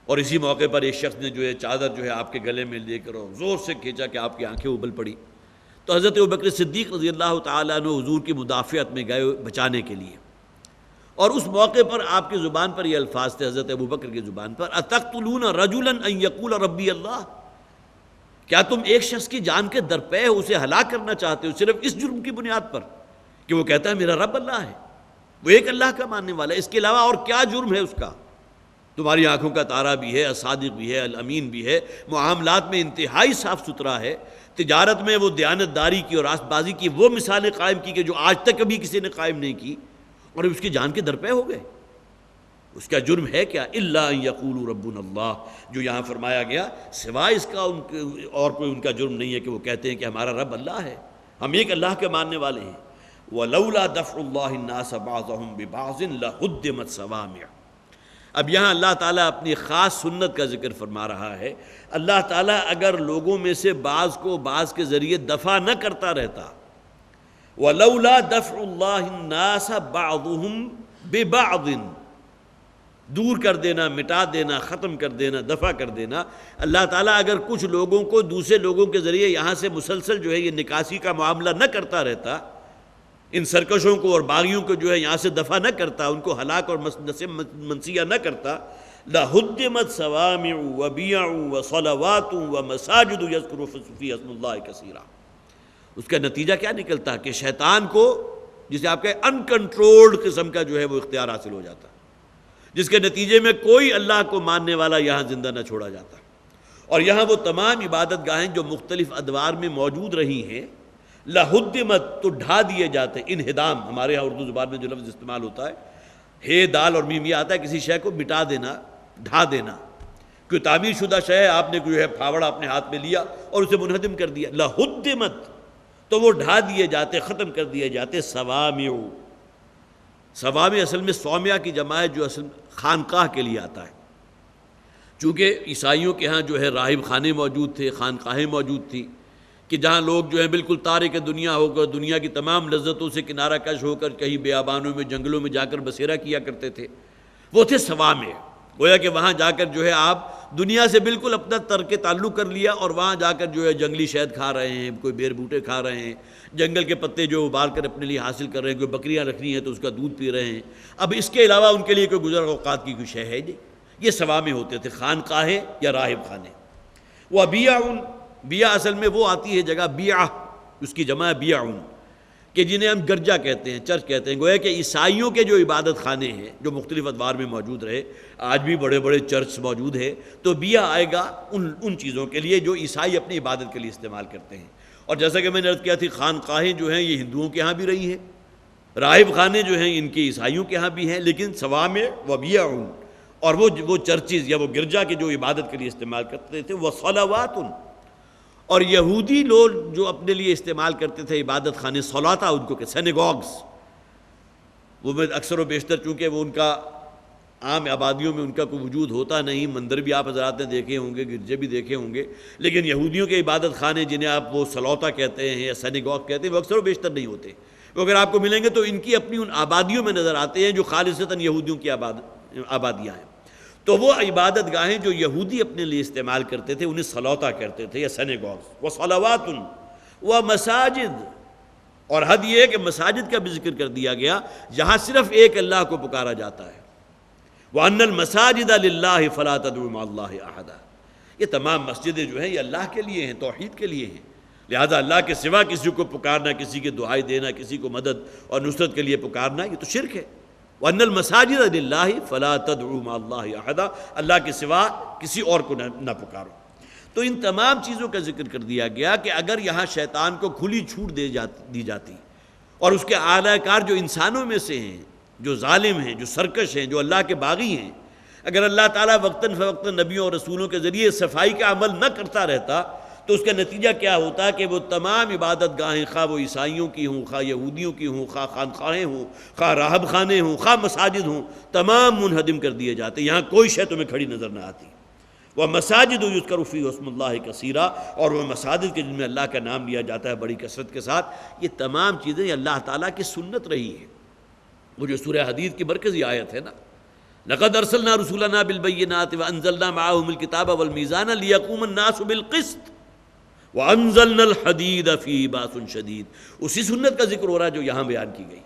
اور اسی موقع پر ایک شخص نے جو ہے چادر جو ہے آپ کے گلے میں لے کر زور سے کھینچا کہ آپ کی آنکھیں ابل پڑی، تو حضرت ابوبکر صدیق رضی اللہ تعالیٰ عنہ حضور کی مدافعت میں گئے بچانے کے لیے، اور اس موقع پر آپ کی زبان پر یہ الفاظ تھے، حضرت ابوبکر کی زبان پر، اتقتلون رجلا ان یقول ربی اللہ، کیا تم ایک شخص کی جان کے درپے اسے ہلاک کرنا چاہتے ہو صرف اس جرم کی بنیاد پر کہ وہ کہتا ہے میرا رب اللہ ہے، وہ ایک اللہ کا ماننے والا ہے، اس کے علاوہ اور کیا جرم ہے اس کا؟ تمہاری آنکھوں کا تارا بھی ہے، الصادق بھی ہے، الامین بھی ہے، معاملات میں انتہائی صاف ستھرا ہے، تجارت میں وہ دیانت داری کی اور راست بازی کی وہ مثالیں قائم کی کہ جو آج تک کبھی کسی نے قائم نہیں کی، اور اس کی جان کے درپے ہو گئے، اس کا جرم ہے کیا؟ الا ان یقولوا ربنا اللہ، جو یہاں فرمایا گیا سوائے اس کا اور کوئی ان کا جرم نہیں ہے کہ وہ کہتے ہیں کہ ہمارا رب اللہ ہے، ہم ایک اللہ کے ماننے والے ہیں۔ وَلَوْلَا دَفْعُ اللَّهِ النَّاسَ بَعْضَهُمْ بِبَعْضٍ لَهُدِّمَتْ صَوَامِعُ۔ اب یہاں اللہ تعالیٰ اپنی خاص سنت کا ذکر فرما رہا ہے، اللہ تعالیٰ اگر لوگوں میں سے بعض کو بعض کے ذریعے دفع نہ کرتا رہتا، وَلَوْلَا دَفْعُ اللَّهِ النَّاسَ بَعْضُهُمْ بِبَعْضٍ، دور کر دینا، مٹا دینا، ختم کر دینا، دفع کر دینا، اللہ تعالیٰ اگر کچھ لوگوں کو دوسرے لوگوں کے ذریعے یہاں سے مسلسل جو ہے یہ نکاسی کا معاملہ نہ کرتا رہتا، ان سرکشوں کو اور باغیوں کو جو ہے یہاں سے دفع نہ کرتا، ان کو ہلاک اور منسیہ نہ کرتا، لَهُدِّمَتْ صَوَامِعُ وَبِيَعُ وَصَلَوَاتُ وَمَسَاجِدُ يَذْكُرُ فِيهَا اسْمُ اللَّهِ كَثِيرًا۔ اس کا نتیجہ کیا نکلتا کہ شیطان کو، جسے آپ کہیں ان کنٹرولڈ قسم کا جو ہے وہ اختیار حاصل ہو جاتا، جس کے نتیجے میں کوئی اللہ کو ماننے والا یہاں زندہ نہ چھوڑا جاتا، اور یہاں وہ تمام عبادت گاہیں جو مختلف ادوار میں موجود رہی ہیں، لہدمت تو ڈھا دیے جاتے، انہدام ہمارے یہاں اردو زبان میں جو لفظ استعمال ہوتا ہے، ہے دال اور میم یہ آتا ہے کسی شے کو مٹا دینا، ڈھا دینا، کوئی تعمیر شدہ شے ہے، آپ نے جو ہے پھاوڑا اپنے ہاتھ میں لیا اور اسے منہدم کر دیا، لہدمت تو وہ ڈھا دیے جاتے، ختم کر دیے جاتے، صوامع، صوامع اصل میں صومعہ کی جمع ہے جو اصل خانقاہ کے لیے آتا ہے، چونکہ عیسائیوں کے ہاں جو ہے راہب خانے موجود تھے، خانقاہیں موجود تھیں کہ جہاں لوگ جو ہے بالکل تارک دنیا ہو کر، دنیا کی تمام لذتوں سے کنارہ کش ہو کر کہیں بیابانوں میں جنگلوں میں جا کر بسیرا کیا کرتے تھے، وہ تھے صوامع، گویا کہ وہاں جا کر جو ہے آپ دنیا سے بالکل اپنا ترک تعلق کر لیا اور وہاں جا کر جو ہے جنگلی شہد کھا رہے ہیں، کوئی بیر بوٹے کھا رہے ہیں، جنگل کے پتے جو ابال کر اپنے لیے حاصل کر رہے ہیں، کوئی بکریاں رکھنی ہیں تو اس کا دودھ پی رہے ہیں، اب اس کے علاوہ ان کے لیے کوئی گزر اوقات کی کوئی شے ہے نہیں، یہ صوامع ہوتے تھے، خانقاہیں یا راہب خانے۔ وہ بیع اصل میں وہ آتی ہے جگہ بیعہ، اس کی جمع ہے بیعون، کہ جنہیں ہم گرجا کہتے ہیں، چرچ کہتے ہیں، گویا کہ عیسائیوں کے جو عبادت خانے ہیں جو مختلف ادوار میں موجود رہے، آج بھی بڑے بڑے چرچ موجود ہیں، تو بیع آئے گا ان چیزوں کے لیے جو عیسائی اپنی عبادت کے لیے استعمال کرتے ہیں۔ اور جیسا کہ میں نے عرض کیا تھی، خانقاہیں جو ہیں یہ ہندوؤں کے ہاں بھی رہی ہیں، راہب خانے جو ہیں ان کے عیسائیوں کے ہاں بھی ہیں، لیکن صوامع و بیعون، اور وہ چرچز یا وہ گرجا کے جو عبادت کے لیے استعمال کرتے تھے، وہ صلوات، اور یہودی لوگ جو اپنے لیے استعمال کرتے تھے عبادت خانے، صلاتا ان کو کہ سینیگوگز، وہ میں اکثر و بیشتر چونکہ وہ ان کا عام آبادیوں میں ان کا کوئی وجود ہوتا نہیں، مندر بھی آپ حضرات نے دیکھے ہوں گے، گرجے بھی دیکھے ہوں گے، لیکن یہودیوں کے عبادت خانے جنہیں آپ وہ صلوتا کہتے ہیں یا سینیگوگ کہتے ہیں، وہ اکثر و بیشتر نہیں ہوتے، وہ اگر آپ کو ملیں گے تو ان کی اپنی ان آبادیوں میں نظر آتے ہیں جو خالصتاً یہودیوں کی آبادیاں ہیں۔ تو وہ عبادت گاہیں جو یہودی اپنے لیے استعمال کرتے تھے انہیں صلوتا کہتے تھے یا سینیگوگز، وہ صلوات و مساجد، اور حد یہ ہے کہ مساجد کا بھی ذکر کر دیا گیا جہاں صرف ایک اللہ کو پکارا جاتا ہے، وَأَنَّ الْمَسَاجِدَ لِلَّهِ فَلَا تَدْعُوا مَعَ اللَّهِ أَحَدًا، یہ تمام مسجدیں جو ہیں یہ اللہ کے لیے ہیں، توحید کے لیے ہیں، لہذا اللہ کے سوا کسی کو پکارنا، کسی کی دعائی دینا، کسی کو مدد اور نصرت کے لیے پکارنا، یہ تو شرک ہے۔ وَأَنَّ الْمَسَاجِدَ لِلَّهِ فَلَا تَدْعُوا مَعَ اللَّهِ أَحَدًا، اللہ کے سوا کسی اور کو نہ پکارو۔ تو ان تمام چیزوں کا ذکر کر دیا گیا کہ اگر یہاں شیطان کو کھلی چھوٹ دی جاتی اور اس کے اعلی کار جو انسانوں میں سے ہیں، جو ظالم ہیں، جو سرکش ہیں، جو اللہ کے باغی ہیں، اگر اللہ تعالیٰ وقتاً فوقتاً نبیوں اور رسولوں کے ذریعے صفائی کا عمل نہ کرتا رہتا تو اس کا نتیجہ کیا ہوتا کہ وہ تمام عبادت گاہیں، خواہ وہ عیسائیوں کی ہوں، خواہ یہودیوں کی ہوں، خواہ خانقاہیں ہوں، خواہ راہب خانے ہوں، خواہ مساجد ہوں، تمام منہدم کر دیے جاتے، یہاں کوئی شے تمہیں کھڑی نظر نہ آتی۔ وَمَسَاجِدُ يُذْكَرُ فِيهَا اسْمُ اللَّهِ كَثِيرًا، اور وہ مساجد کے جن میں اللہ کا نام لیا جاتا ہے بڑی کثرت کے ساتھ، یہ تمام چیزیں اللہ تعالیٰ کی سنت رہی ہیں۔ وہ جو سورہ حدید کی مرکزی آیت ہے نا، لَقَدْ أَرْسَلْنَا رُسُلَنَا بِالْبَيِّنَاتِ وَأَنزَلْنَا مَعَهُمُ الْكِتَابَ وَالْمِيزَانَ لِيَقُومَ النَّاسُ بِالْقِسْطِ وَأَنزَلْنَا الْحَدِيدَ فِيهِ بَأْسٌ شَدِيدٌ، اسی سنت کا ذکر ہو رہا ہے جو یہاں بیان کی گئی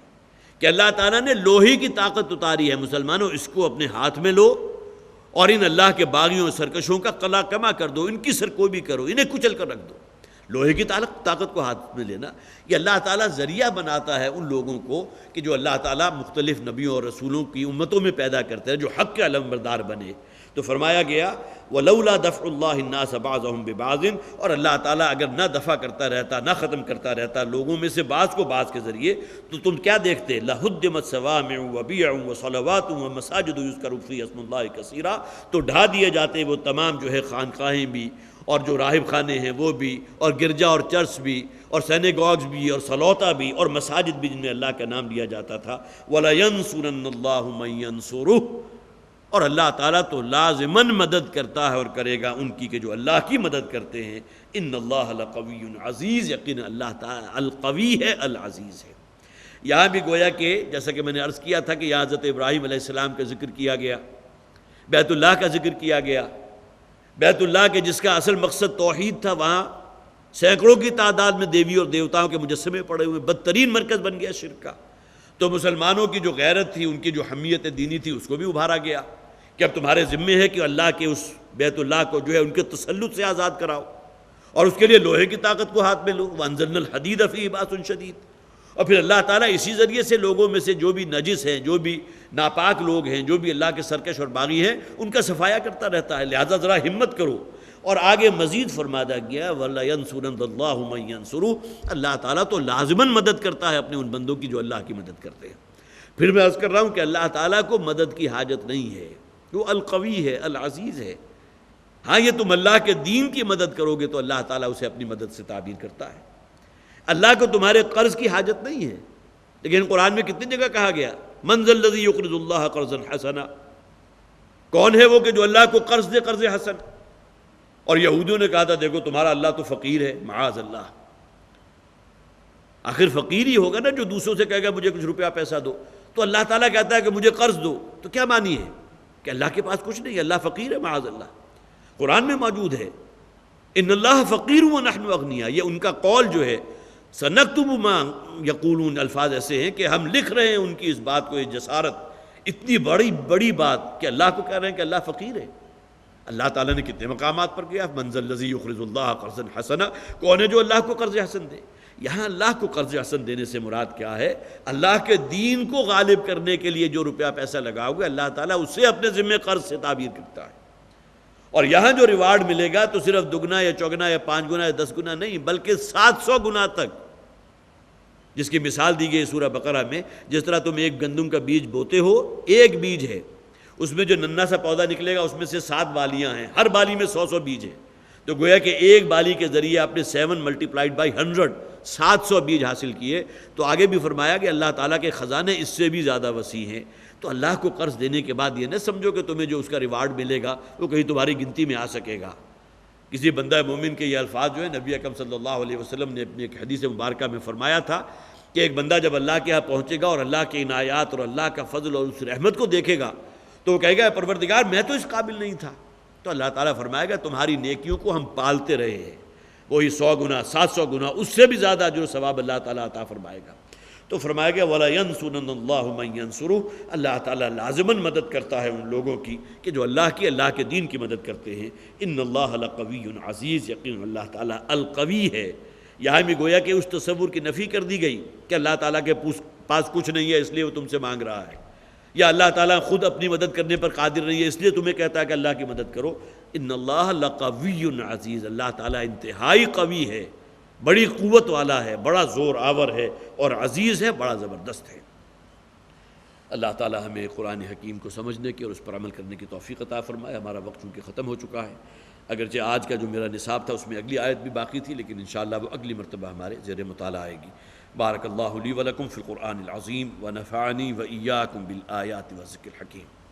کہ اللہ تعالیٰ نے لوہے کی طاقت اتاری ہے، مسلمانوں اس کو اپنے ہاتھ میں لو اور ان اللہ کے باغیوں سرکشوں کا قلع کما کر دو، ان کی سرکوبی کرو، انہیں کچل کر رکھ دو۔ لوہے کی طاقت کو ہاتھ میں لینا، یہ اللہ تعالیٰ ذریعہ بناتا ہے ان لوگوں کو کہ جو اللہ تعالیٰ مختلف نبیوں اور رسولوں کی امتوں میں پیدا کرتے ہیں جو حق کے علمبردار بنے۔ تو فرمایا گیا وَلَوْلَا دَفْعُ اللَّهِ النَّاسَ بَعْضَهُمْ بِبَعْضٍ، اور اللہ تعالیٰ اگر نہ دفع کرتا رہتا، نہ ختم کرتا رہتا لوگوں میں سے بعض کو بعض کے ذریعے، تو تم کیا دیکھتے؟ لَهُدِّمَتْ صَوَامِعُ وَبِيَعٌ وَصَلَوَاتٌ وَمَسَاجِدُ يُذْكَرُ فِيهَا اسْمُ اللَّهِ كَثِيرًا، تو ڈھا دیے جاتے وہ تمام جو ہے خانقاہیں بھی اور جو راہب خانے ہیں وہ بھی، اور گرجا اور چرچ بھی، اور سینیگوگز بھی، اور صلوتا بھی، اور مساجد بھی جن میں اللہ کا نام لیا جاتا تھا۔ وَلَيَنْصُرَنَّ اللَّهُ مَن يَنْصُرُهُ، اور اللہ تعالیٰ تو لازماً مدد کرتا ہے اور کرے گا ان کی کہ جو اللہ کی مدد کرتے ہیں۔ ان اللہ لقوی عزیز، یقین اللہ تعالیٰ القوی ہے، العزیز ہے۔ یہاں بھی گویا کہ جیسا کہ میں نے عرض کیا تھا کہ یہاں حضرت ابراہیم علیہ السلام کا ذکر کیا گیا، بیت اللہ کا ذکر کیا گیا، بیت اللہ کے جس کا اصل مقصد توحید تھا، وہاں سینکڑوں کی تعداد میں دیوی اور دیوتاؤں کے مجسمے پڑے ہوئے، بدترین مرکز بن گیا شرک کا۔ تو مسلمانوں کی جو غیرت تھی، ان کی جو حمیت دینی تھی، اس کو بھی ابھارا گیا کہ اب تمہارے ذمے ہے کہ اللہ کے اس بیت اللہ کو جو ہے ان کے تسلط سے آزاد کراؤ، اور اس کے لیے لوہے کی طاقت کو ہاتھ میں لو۔ وَأَنزَلْنَا الْحَدِيدَ فِيهِ بَأْسٌ شَدِيدٌ، اور پھر اللہ تعالیٰ اسی ذریعے سے لوگوں میں سے جو بھی نجس ہیں، جو بھی ناپاک لوگ ہیں، جو بھی اللہ کے سرکش اور باغی ہیں، ان کا صفایا کرتا رہتا ہے۔ لہذا ذرا ہمت کرو، اور آگے مزید فرمایا گیا وَلَيَنْصُرَنَّ اللَّهُ مَن يَنْصُرُهُ، اللہ تعالیٰ تو لازماً مدد کرتا ہے اپنے ان بندوں کی جو اللہ کی مدد کرتے ہیں۔ پھر میں عرض کر رہا ہوں کہ اللہ تعالیٰ کو مدد کی حاجت نہیں ہے، وہ القوی ہے، العزیز ہے۔ ہاں یہ تم اللہ کے دین کی مدد کرو گے تو اللہ تعالیٰ اسے اپنی مدد سے تعبیر کرتا ہے۔ اللہ کو تمہارے قرض کی حاجت نہیں ہے، لیکن قرآن میں کتنی جگہ کہا گیا مَنْ ذَا الَّذِي يُقْرِضُ اللَّهَ قَرْضًا حَسَنًا، کون ہے وہ کہ جو اللہ کو قرض دے قرض حسن۔ اور یہودیوں نے کہا تھا دیکھو تمہارا اللہ تو فقیر ہے، معاذ اللہ، آخر فقیر ہی ہوگا نا جو دوسروں سے کہے گا مجھے کچھ روپیہ پیسہ دو، تو اللہ تعالیٰ کہتا ہے کہ مجھے قرض دو، تو کیا معنی ہے کہ اللہ کے پاس کچھ نہیں، اللہ فقیر ہے، معاذ اللہ۔ قرآن میں موجود ہے ان اللہ فقیر ونحن اغنیاء، یہ ان کا قول جو ہے سنکتب ما یقولون، الفاظ ایسے ہیں کہ ہم لکھ رہے ہیں ان کی اس بات کو، یہ جسارت، اتنی بڑی بات کہ اللہ کو کہہ رہے ہیں کہ اللہ فقیر ہے۔ اللہ تعالیٰ نے کتنے مقامات پر کیا مَنْ ذَا الَّذِي يُقْرِضُ اللَّهَ قَرْضًا حَسَنًا، کون ہے جو اللہ کو قرض حسن دے۔ یہاں اللہ کو قرض حسن دینے سے مراد کیا ہے؟ اللہ کے دین کو غالب کرنے کے لیے جو روپیہ پیسہ لگاؤ گے اللہ تعالیٰ اسے اپنے ذمہ قرض سے تعبیر کرتا ہے، اور یہاں جو ریوارڈ ملے گا تو صرف دگنا یا چوگنا یا 5 گنا یا 10 گنا نہیں، بلکہ 700 گنا تک، جس کی مثال دی گئی سورہ بقرہ میں۔ جس طرح تم ایک گندم کا بیج بوتے ہو، ایک بیج ہے، اس میں جو ننا سا پودا نکلے گا اس میں سے 7 بالیاں ہیں، ہر بالی میں 100 بیج ہیں، تو گویا کہ ایک بالی کے ذریعے آپ نے 7 ملٹیپلائڈ بائی 100 700 بیج حاصل کیے۔ تو آگے بھی فرمایا کہ اللہ تعالیٰ کے خزانے اس سے بھی زیادہ وسیع ہیں۔ تو اللہ کو قرض دینے کے بعد یہ نہ سمجھو کہ تمہیں جو اس کا ریوارڈ ملے گا وہ کہیں تمہاری گنتی میں آ سکے گا۔ کسی بندہ مومن کے یہ الفاظ جو ہے نبی اکرم صلی اللہ علیہ وسلم نے اپنی ایک حدیث مبارکہ میں فرمایا تھا کہ ایک بندہ جب اللہ کے ہاں پہنچے گا اور اللہ کے عنایات اور اللہ کا فضل اور اس رحمت کو دیکھے گا تو وہ کہے گا پروردگار میں تو اس قابل نہیں تھا، تو اللہ تعالیٰ فرمائے گا تمہاری نیکیوں کو ہم پالتے رہے ہیں، وہی 100 گنا 700 گنا اس سے بھی زیادہ جو ثواب اللہ تعالیٰ عطا فرمائے گا۔ تو فرمایا گیا وَلَيَنْصُرَنَّ اللَّهُ مَن يَنْصُرُهُ، اللہ تعالیٰ لازماً مدد کرتا ہے ان لوگوں کی کہ جو اللہ کے دین کی مدد کرتے ہیں۔ ان اللہ لقوی عزیز، یقین اللہ تعالیٰ القوی ہے۔ یہاں بھی گویا کہ اس تصور کی نفی کر دی گئی کہ اللہ تعالیٰ کے پاس کچھ نہیں ہے اس لیے وہ تم سے مانگ رہا ہے، یا اللہ تعالیٰ خود اپنی مدد کرنے پر قادر نہیں ہے اس لیے تمہیں کہتا ہے کہ اللہ کی مدد کرو۔ ان اللہ لقوی عزیز، اللہ تعالیٰ انتہائی قوی ہے، بڑی قوت والا ہے، بڑا زور آور ہے، اور عزیز ہے، بڑا زبردست ہے۔ اللہ تعالیٰ ہمیں قرآن حکیم کو سمجھنے کی اور اس پر عمل کرنے کی توفیق عطا فرمائے۔ ہمارا وقت چونکہ ختم ہو چکا ہے، اگرچہ آج کا جو میرا نصاب تھا اس میں اگلی آیت بھی باقی تھی، لیکن انشاءاللہ وہ اگلی مرتبہ ہمارے زیر مطالعہ آئے گی۔ بارک اللہ لی ولکم فی القرآن العظیم ونفعنی وإیاکم بالآیات والذکر الحکیم۔